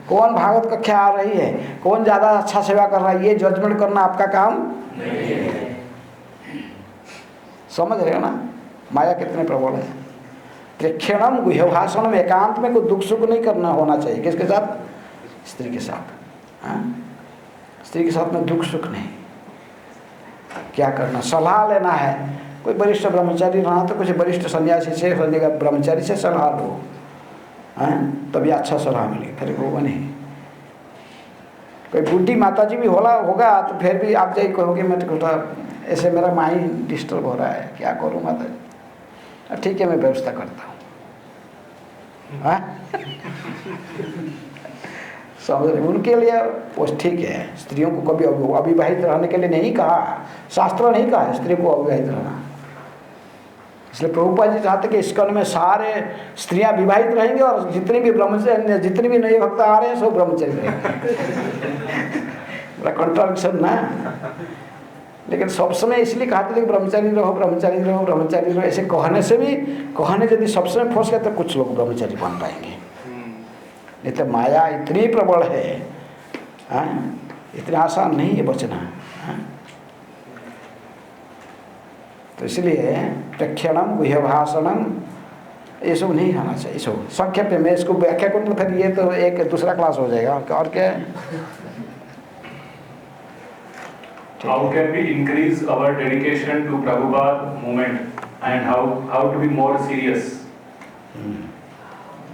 कौन भागवत कक्षा आ रही है, कौन ज़्यादा अच्छा सेवा कर रहा है, ये जजमेंट करना आपका काम नहीं है। समझ रहे हो ना माया कितने प्रबल है। प्रेक्षणम गुह्य भाषण में एकांत में कोई दुख सुख नहीं करना होना चाहिए। किसके साथ? स्त्री के साथ। स्त्री के साथ में दुख सुख नहीं। क्या करना? सलाह लेना है। कोई वरिष्ठ ब्रह्मचारी रहा तो कुछ वरिष्ठ सन्यासी से, ब्रह्मचारी से सलाह लो, तभी अच्छा सलाह मिलेगी, फिर वो नहीं। कोई बूढ़ी माता जी भी होगा तो फिर भी आप जाइए कहोगे मैं तो ऐसे मेरा माइंड डिस्टर्ब हो रहा है, क्या करूँ माता जी? ठीक है मैं व्यवस्था करता हूँ। समझ रहे? उनके लिए वो ठीक है। स्त्रियों को कभी अविवाहित रहने के लिए नहीं कहा, शास्त्र नहीं कहा स्त्री को अविवाहित रहना। इसलिए प्रभुपाद जी चाहते कि इस्कॉन में सारे स्त्रियां विवाहित रहेंगे और जितनी भी ब्रह्मचर्य, जितने भी नए भक्त आ रहे हैं सब ब्रह्मचर्य रहेंगे। बड़ा कॉन्ट्राडिक्शन ना। लेकिन सब समय इसलिए कहते थे कि ब्रह्मचारी रहो, ब्रह्मचारी रहो, ब्रह्मचारी रहो। ऐसे कहने यदि सब समय फंस गए तो कुछ लोग ब्रह्मचारी बन पाएंगे। नहीं तो माया इतनी प्रबल है, इतना आसान नहीं है बचना। तो इसलिए प्रेक्षणम गुह्य भाषणम ये सब नहीं आना चाहिए। सब संक्षेप में मैं इसको व्याख्या करूँ तो फिर ये तो एक दूसरा क्लास हो जाएगा। और क्या है? How can we increase our dedication to Prabhupada movement and how to be more serious?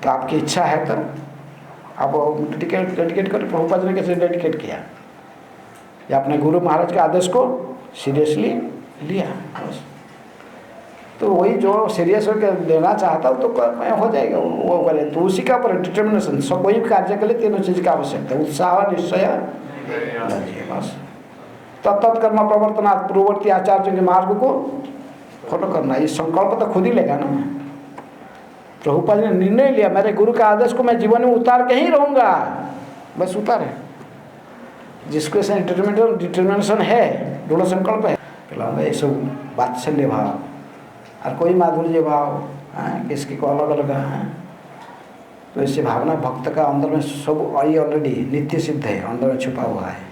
तो आपकी इच्छा है तो आप डेडिकेट करो। प्रभुपाद ने कैसे डेडिकेट किया? या अपने गुरु महाराज के आदेश को सीरियसली लिया बस। तो वही जो सीरियस होकर लेना चाहता हो तो हो जाएगा, वो करे। तो उसी का पर डिटर्मिनेशन, सब कोई भी कार्य के लिए तीनों चीज़ का आवश्यकता है, उत्साह, निश्चय, बस। तत्त कर्म प्रवर्तनात् पूर्ववर्ती आचार्यों के मार्ग को फॉलो करना, ये संकल्प तो खुद ही लेगा ना। प्रभुपाद ने निर्णय लिया, मेरे गुरु का आदेश को मैं जीवन में उतार के ही रहूँगा, बस उतारे। जिसको ऐसा डिटर्मिनेशन है, दृढ़ संकल्प है, कहलाऊँगा ये सब वात्सल्य भाव और कोई माधुर्य भाव किसकी को अलग अलग है। तो इससे भावना भक्त का अंदर में सब आई ऑलरेडी नित्य सिद्ध है, अंदर में छुपा हुआ है।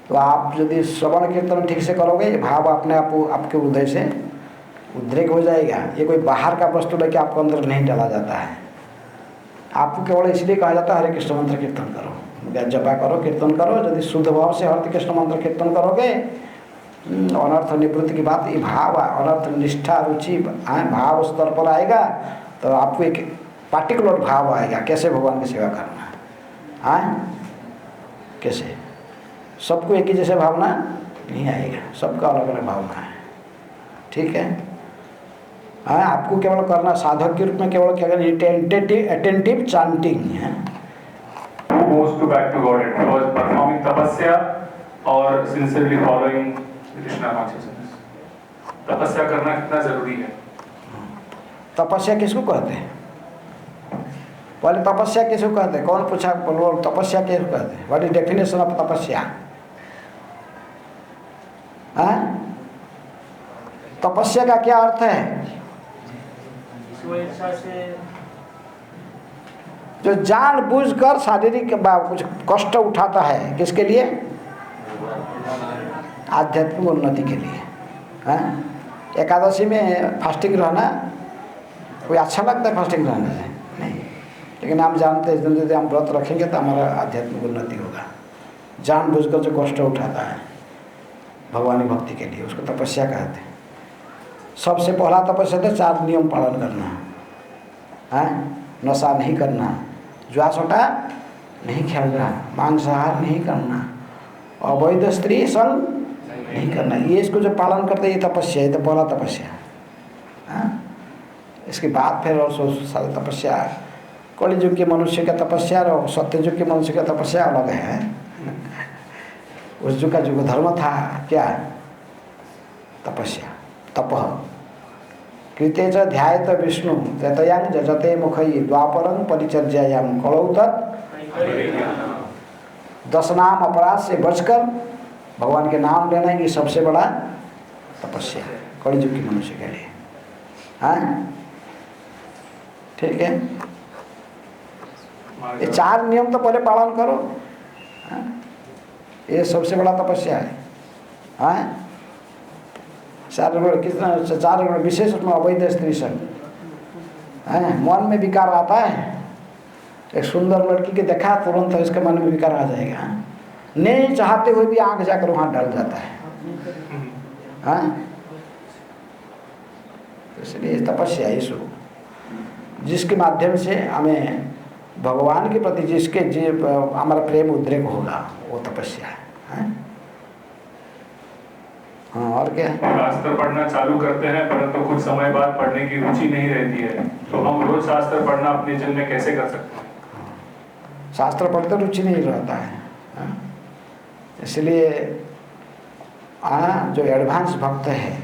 तो आप यदि श्रवण कीर्तन ठीक से करोगे, ये भाव अपने आप आपके हृदय से उद्रेक हो जाएगा। ये कोई बाहर का वस्तु लेके आपको अंदर नहीं डाला जाता है। आपको केवल इसलिए कहा जाता है हरे कृष्ण मंत्र कीर्तन करो, जपा करो, कीर्तन करो। यदि शुद्ध भाव से हरे कृष्ण मंत्र कीर्तन करोगे, अनर्थ निवृत्ति की बात, ये भाव अनर्थ निष्ठा रुचि भाव स्तर पर आएगा तो आपको एक पार्टिकुलर भाव आएगा, कैसे भगवान की सेवा करना है, कैसे। सबको एक ही जैसे भावना नहीं आएगा, सबका अलग अलग भावना है, ठीक है। आपको केवल करना साधक के रूप में केवल क्या करना, अटेंटिव चांटिंग है। Who goes to back to God? It was performing tapasya or sincerely following Krishna consciousness. तपस्या करना कितना जरूरी है? तपस्या किसको कहते हैं? पहले तपस्या किसको कहते हैं? कौन पूछा? बोलो तपस्या किसको कहते हैं? व्हाट इज डेफिनेशन ऑफ तपस्या? तपस्या का क्या अर्थ है? स्वेच्छा से जो जानबूझकर शारीरिक कुछ कष्ट उठाता है, किसके लिए? आध्यात्मिक उन्नति के लिए। एकादशी में फास्टिंग रहना कोई अच्छा लगता है? फास्टिंग रहने से नहीं, लेकिन हम जानते हैं यदि हम व्रत रखेंगे तो हमारा आध्यात्मिक उन्नति होगा। जानबूझकर जो कष्ट उठाता है भगवानी भक्ति के लिए, उसको तपस्या कहते हैं। सबसे पहला तपस्या तो 4 नियम पालन करना, नशा नहीं करना, जुआ सोटा नहीं खेलना, मांसाहार नहीं करना, अवैध स्त्री संग नहीं करना। ये इसको जो पालन करते हैं ये तपस्या, ये तो पहला तपस्या। इसके बाद फिर और सारी तपस्या, कलि युग के मनुष्य का तपस्या और सत्य युग के मनुष्य का तपस्या अलग है। उस युग का जो धर्म था क्या? तपस्या, तपः। कृते च ध्यायत विष्णु ततयांग जजते मुखई द्वापरं परिचर्यायां कलौ तत् 10 नाम अपराध से बचकर भगवान के नाम लेना, ये सबसे बड़ा तपस्या कलि युग के मनुष्य के लिए। ठीक है, ये 4 नियम तो पहले पालन करो, ये सबसे बड़ा तपस्या है। 4 विशेष में अवैध स्त्री संग, मन में विकार आता है। एक सुंदर लड़की के देखा तुरंत इसके मन में विकार आ जाएगा, नहीं चाहते हुए भी आंख जाकर वहां डाल जाता है। तो इसलिए तपस्या ईशु, जिसके माध्यम से हमें भगवान के प्रति जिसके हमारा प्रेम उद्रेक होगा, वो तपस्या है। हाँ, और क्या? शास्त्र पढ़ना चालू करते हैं परंतु कुछ समय बाद पढ़ने की रुचि नहीं रहती है, तो हम रोज शास्त्र पढ़ना अपने जीवन में कैसे कर सकते हैं? शास्त्र पढ़ते रुचि नहीं रहता है, इसलिए जो एडवांस भक्त है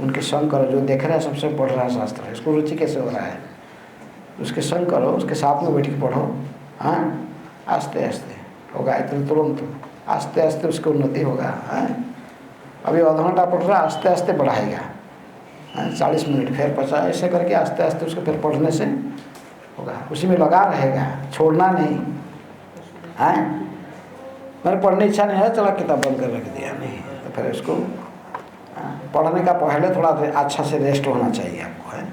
उनके संग करो। जो देख रहा है सबसे पढ़ रहा है शास्त्र, इसको रुचि कैसे हो रहा है? उसके संग करो, उसके साथ में बैठ के पढ़ो। आस्ते आस्ते होगा, इतना तुरंत आस्ते आस्ते उसकी उन्नति होगा। अभी आधा घंटा पढ़ रहा, आस्ते आस्ते बढ़ाएगा, 40 मिनट, फिर 50, ऐसे करके आस्ते आस्ते उसको फिर पढ़ने से होगा। उसी में लगा रहेगा, छोड़ना नहीं। मेरे पढ़ने इच्छा नहीं है, चला किताब बंद कर रख दिया, नहीं तो फिर उसको पढ़ने का पहले थोड़ा अच्छा से रेस्ट होना चाहिए आपको, है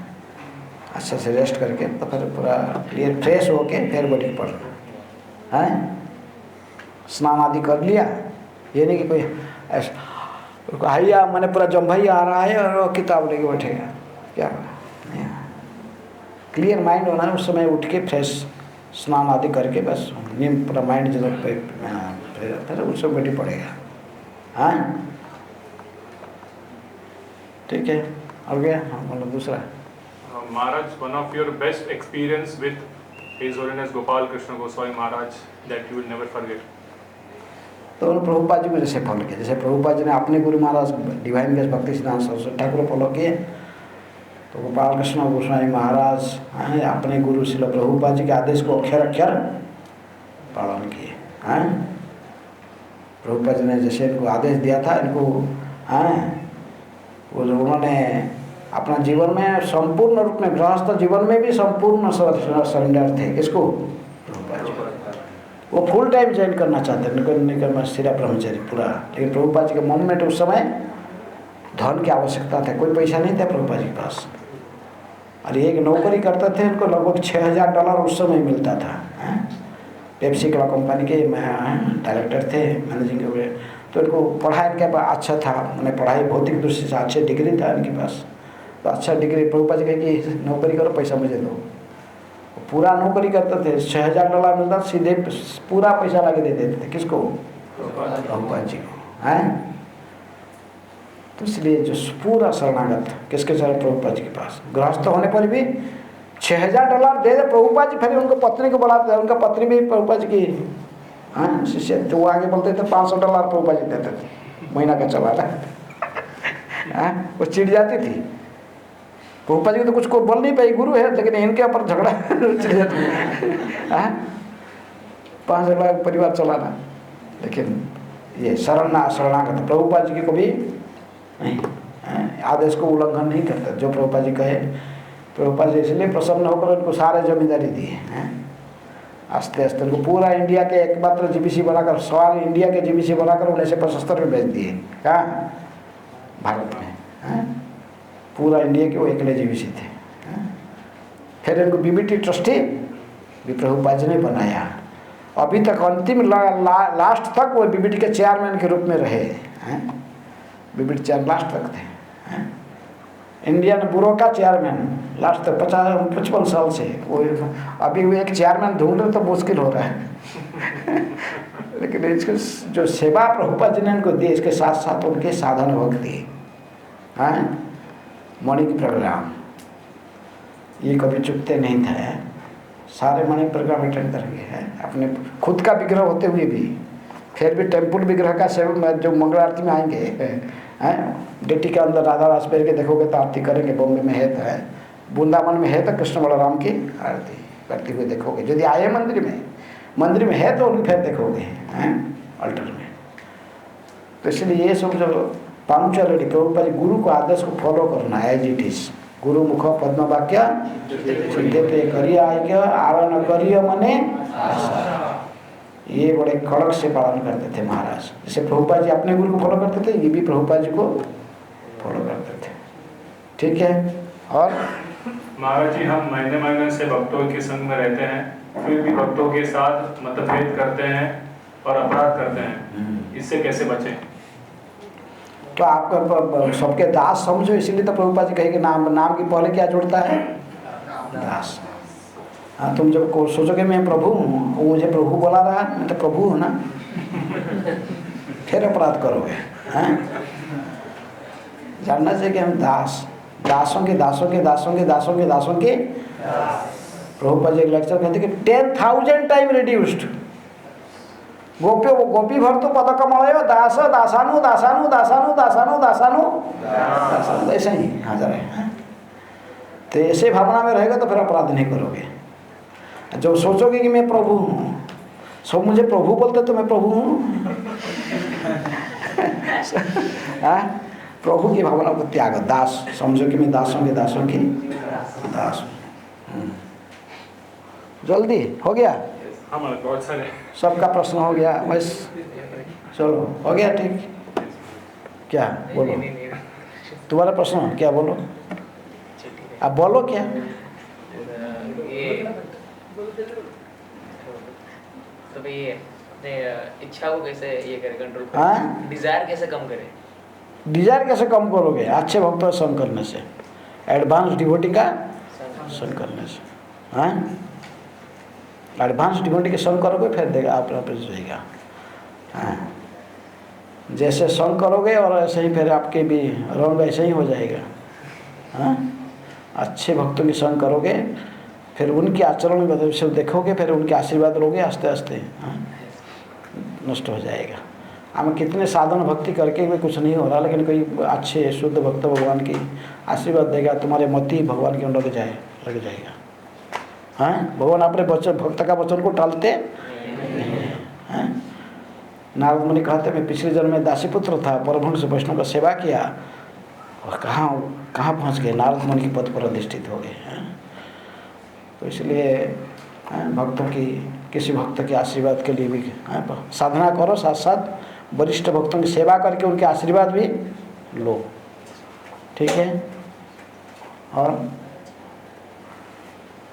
अच्छा से रेस्ट करके तो फिर पूरा क्लियर फ्रेश होके फिर बैठ के पढ़ना है। स्नान आदि कर लिया, ये नहीं कि कोई ऐसा हैया मैंने पूरा जम्भई आ रहा है और वो किताब लेके बैठेगा, क्या नहीं। क्लियर माइंड होना है, उस समय उठ के फ्रेश स्नान आदि करके बस नींद पूरा माइंड जब फिर उस समय बैठी पड़ेगा। हाँ ठीक है, हो गया। हाँ बोलो दूसरा। Maharaj, one of your best experience with His Holiness Gopal Krishna Goswami Maharaj that you will never forget. तो उन्होंने प्रभुपाद जी को जैसे फॉलो किया, जैसे प्रभुपाद जी ने अपने गुरु महाराज डिवाइन गेस्ट भक्ति सिद्धांत सरस्वती ठाकुर फॉलो किए, तो गोपाल कृष्ण गोस्वामी महाराज हैं अपने गुरु श्रील प्रभुपाद जी के आदेश को अक्षर अक्षर पालन किए। हैं प्रभुपाद जी ने जैसे इनको आदेश दिया था, इनको हैं उन्होंने अपना जीवन में संपूर्ण रूप में, गृहस्थ जीवन में भी संपूर्ण सरेंडर थे। किसको? प्रभुपाद जी। वो फुल टाइम ज्वाइन करना चाहते नहीं करना, सिरा ब्रह्मचारी पूरा। लेकिन प्रभुपाद जी के मन में तो उस समय धन की आवश्यकता था, कोई पैसा नहीं था प्रभुपाद जी के पास। और एक नौकरी करते थे, उनको लगभग $6000 उस समय मिलता था। पेप्सी कला कंपनी के डायरेक्टर थे, मैनेजिंग हुए। तो इनको पढ़ाई इनके पास अच्छा था, मैंने पढ़ाई भौतिक दृष्टि से अच्छे डिग्री था इनके पास। तो अच्छा डिग्री प्रभुपाद जी कहे कि नौकरी करो, पैसा मुझे दो। पूरा नौकरी करते थे, $6000 मिलता, सीधे पूरा पैसा लगे दे देते थे। किसको? प्रभुपाद जी को। हैं तो इसलिए जो पूरा शरणागत किसके चरण? प्रभुपाद जी के पास। गृहस्थ होने पर भी $6000 दे दे प्रभुपाद जी, फिर उनको पत्नी को बुलाते थे, उनका पत्नी भी प्रभुपाद जी की हाँ शिष्य। तो वो आगे बोलते थे $500 प्रभुपाद जी देते थे, महीना का चला था। वो चिढ़ जाती थी प्रभुपाद जी, तो कुछ को बोल नहीं पाई, गुरु है, लेकिन इनके ऊपर झगड़ा चिढ़ जाती है। $500 परिवार चलाना। लेकिन ये शरणागत प्रभुपाद जी की कभी नहीं आदेश को उल्लंघन नहीं करते। जो प्रभुपाद जी कहे, प्रभुपाद जी इसलिए प्रसन्न होकर उनको सारे जमींदारी दिए हैं। आस्ते आस्ते उनको पूरा इंडिया के एकमात्र जीबीसी बनाकर, सारे इंडिया के जीबीसी बनाकर 1975 में भेज दिए। कहाँ? भारत में। पूरा इंडिया के वो अकेले जीबीसी थे। फिर इनको बीबीटी ट्रस्टी भी प्रभुपाद जी ने बनाया। अभी तक अंतिम लास्ट तक वो बीबीटी के चेयरमैन के रूप में रहे। बीबीटी चेयर लास्ट तक थे। इंडियन ब्यूरो का चेयरमैन लास्ट तक 55 साल से। वो अभी वो एक चेयरमैन ढूंढ रहे तो मुश्किल हो रहा है। लेकिन इसको जो सेवा प्रभुपाद जी ने इनको दी, इसके साथ साथ उनके साधन भक्ति मणि की प्रोग्राम ये कभी चुकते नहीं थे। सारे मणि प्रोग्राम अटेंड करेंगे। हैं अपने खुद का विग्रह होते हुए भी, फिर भी टेम्पल विग्रह का सेवा जो मंगल आरती में आएंगे हैं, डेटी के अंदर राधा रास पहन के देखोगे तो आरती करेंगे। बॉम्बे में है तो है, वृंदावन में है तो कृष्ण बलराम की आरती करते हुए देखोगे। यदि आए मंदिर में है तो उनको फिर देखोगे हैं अल्टर में। तो इसलिए ये सब जो पंक्चुअलिटी, प्रभुपाद गुरु को आदेश को फॉलो करना है एज इट इज। गुरु मुख पद्म वाक्य सिद्धते करिय आज्ञा आरण करिय मने, ये बड़े कड़क से पालन करते थे महाराज। जैसे प्रभुपाद जी अपने गुरु को फॉलो करते थे, ये भी प्रभुपाद जी को फॉलो करते थे। ठीक है। और महाराज जी, हम महीने से भक्तों के संग में रहते हैं, फिर भी भक्तों के साथ मतभेद करते हैं और अपराध करते हैं, इससे कैसे बचें? तो आपका सबके दास समझो, इसीलिए तो प्रभुपाद जी कहेंगे नाम की पहले क्या जुड़ता है? दास। हाँ, तुम जब सोचोगे मैं प्रभु हूँ, वो मुझे प्रभु बोला रहा, मैं तो प्रभु हूँ ना, फिर अपराध करोगे। हैं जानना चाहिए कि हम दासों के प्रभुपाद जी एक लेक्चर कहते कि 10,000 टाइम रिड्यूस्ड। गोपी भक्त पदकमलयो दास दासानु दासानु दासानु दासानु दासानु दासानु, ऐसे ही हाजिर है। तो ऐसे भावना में रहेगा तो फिर अपराध नहीं करोगे। जब सोचोगे कि मैं प्रभु हूँ, सब मुझे प्रभु बोलते तो मैं प्रभु हूँ। प्रभु की भावना को त्याग, दास समझो कि मैं दासों की दास हूँ। जल्दी हो गया? बहुत सारे सबका प्रश्न हो गया बस? चलो हो गया ठीक। क्या बोलो? तुम्हारा प्रश्न क्या? बोलो, आप बोलो क्या? ये नहीं, इच्छा को कैसे ये करे, कंट्रोल हाँ? करे, डिजायर कैसे कम करे? डिजायर कैसे कम करोगे? अच्छे भक्त का संग करने से, एडवांस डिवोटी का संग करने से। हाँ, एडवांस डिवोटी के संग करोगे फिर देगा अपने आप जाएगा। हाँ, जैसे संग करोगे और ऐसे ही फिर आपके भी रंग ऐसे ही हो जाएगा। हाँ, अच्छे भक्तों की संग करोगे, फिर उनके आचरण को से देखोगे, फिर उनके आशीर्वाद लोगे, आस्ते आस्ते हाँ नष्ट हो जाएगा। हम कितने साधन भक्ति करके भी कुछ नहीं हो रहा, लेकिन कोई अच्छे शुद्ध भक्त भगवान की आशीर्वाद देगा, तुम्हारे मति भगवान के अंदर लग जाएगा। हाँ, भगवान अपने वचन भक्त का वचन को टालते नहीं है। हाँ? नारद मुनि कहते मैं पिछले जन्म में दासीपुत्र था, परमहंस वैष्णव का सेवा किया और कहाँ पहुँच गए, नारद मुनि के पद पर अधिष्ठित हो गए। हाँ? तो इसलिए भक्तों की, किसी भक्त के आशीर्वाद के लिए भी साधना करो, साथ साथ वरिष्ठ भक्तों की सेवा करके उनके आशीर्वाद भी लो। ठीक है? और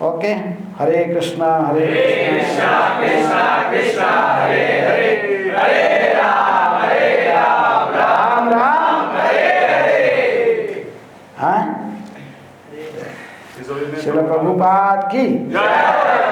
ओके, हरे कृष्णा हरे कृष्णा कृष्णा कृष्णा हरे हरे, हरे राम राम राम हरे हरे। हाँ, श्रील प्रभुपाद की जय।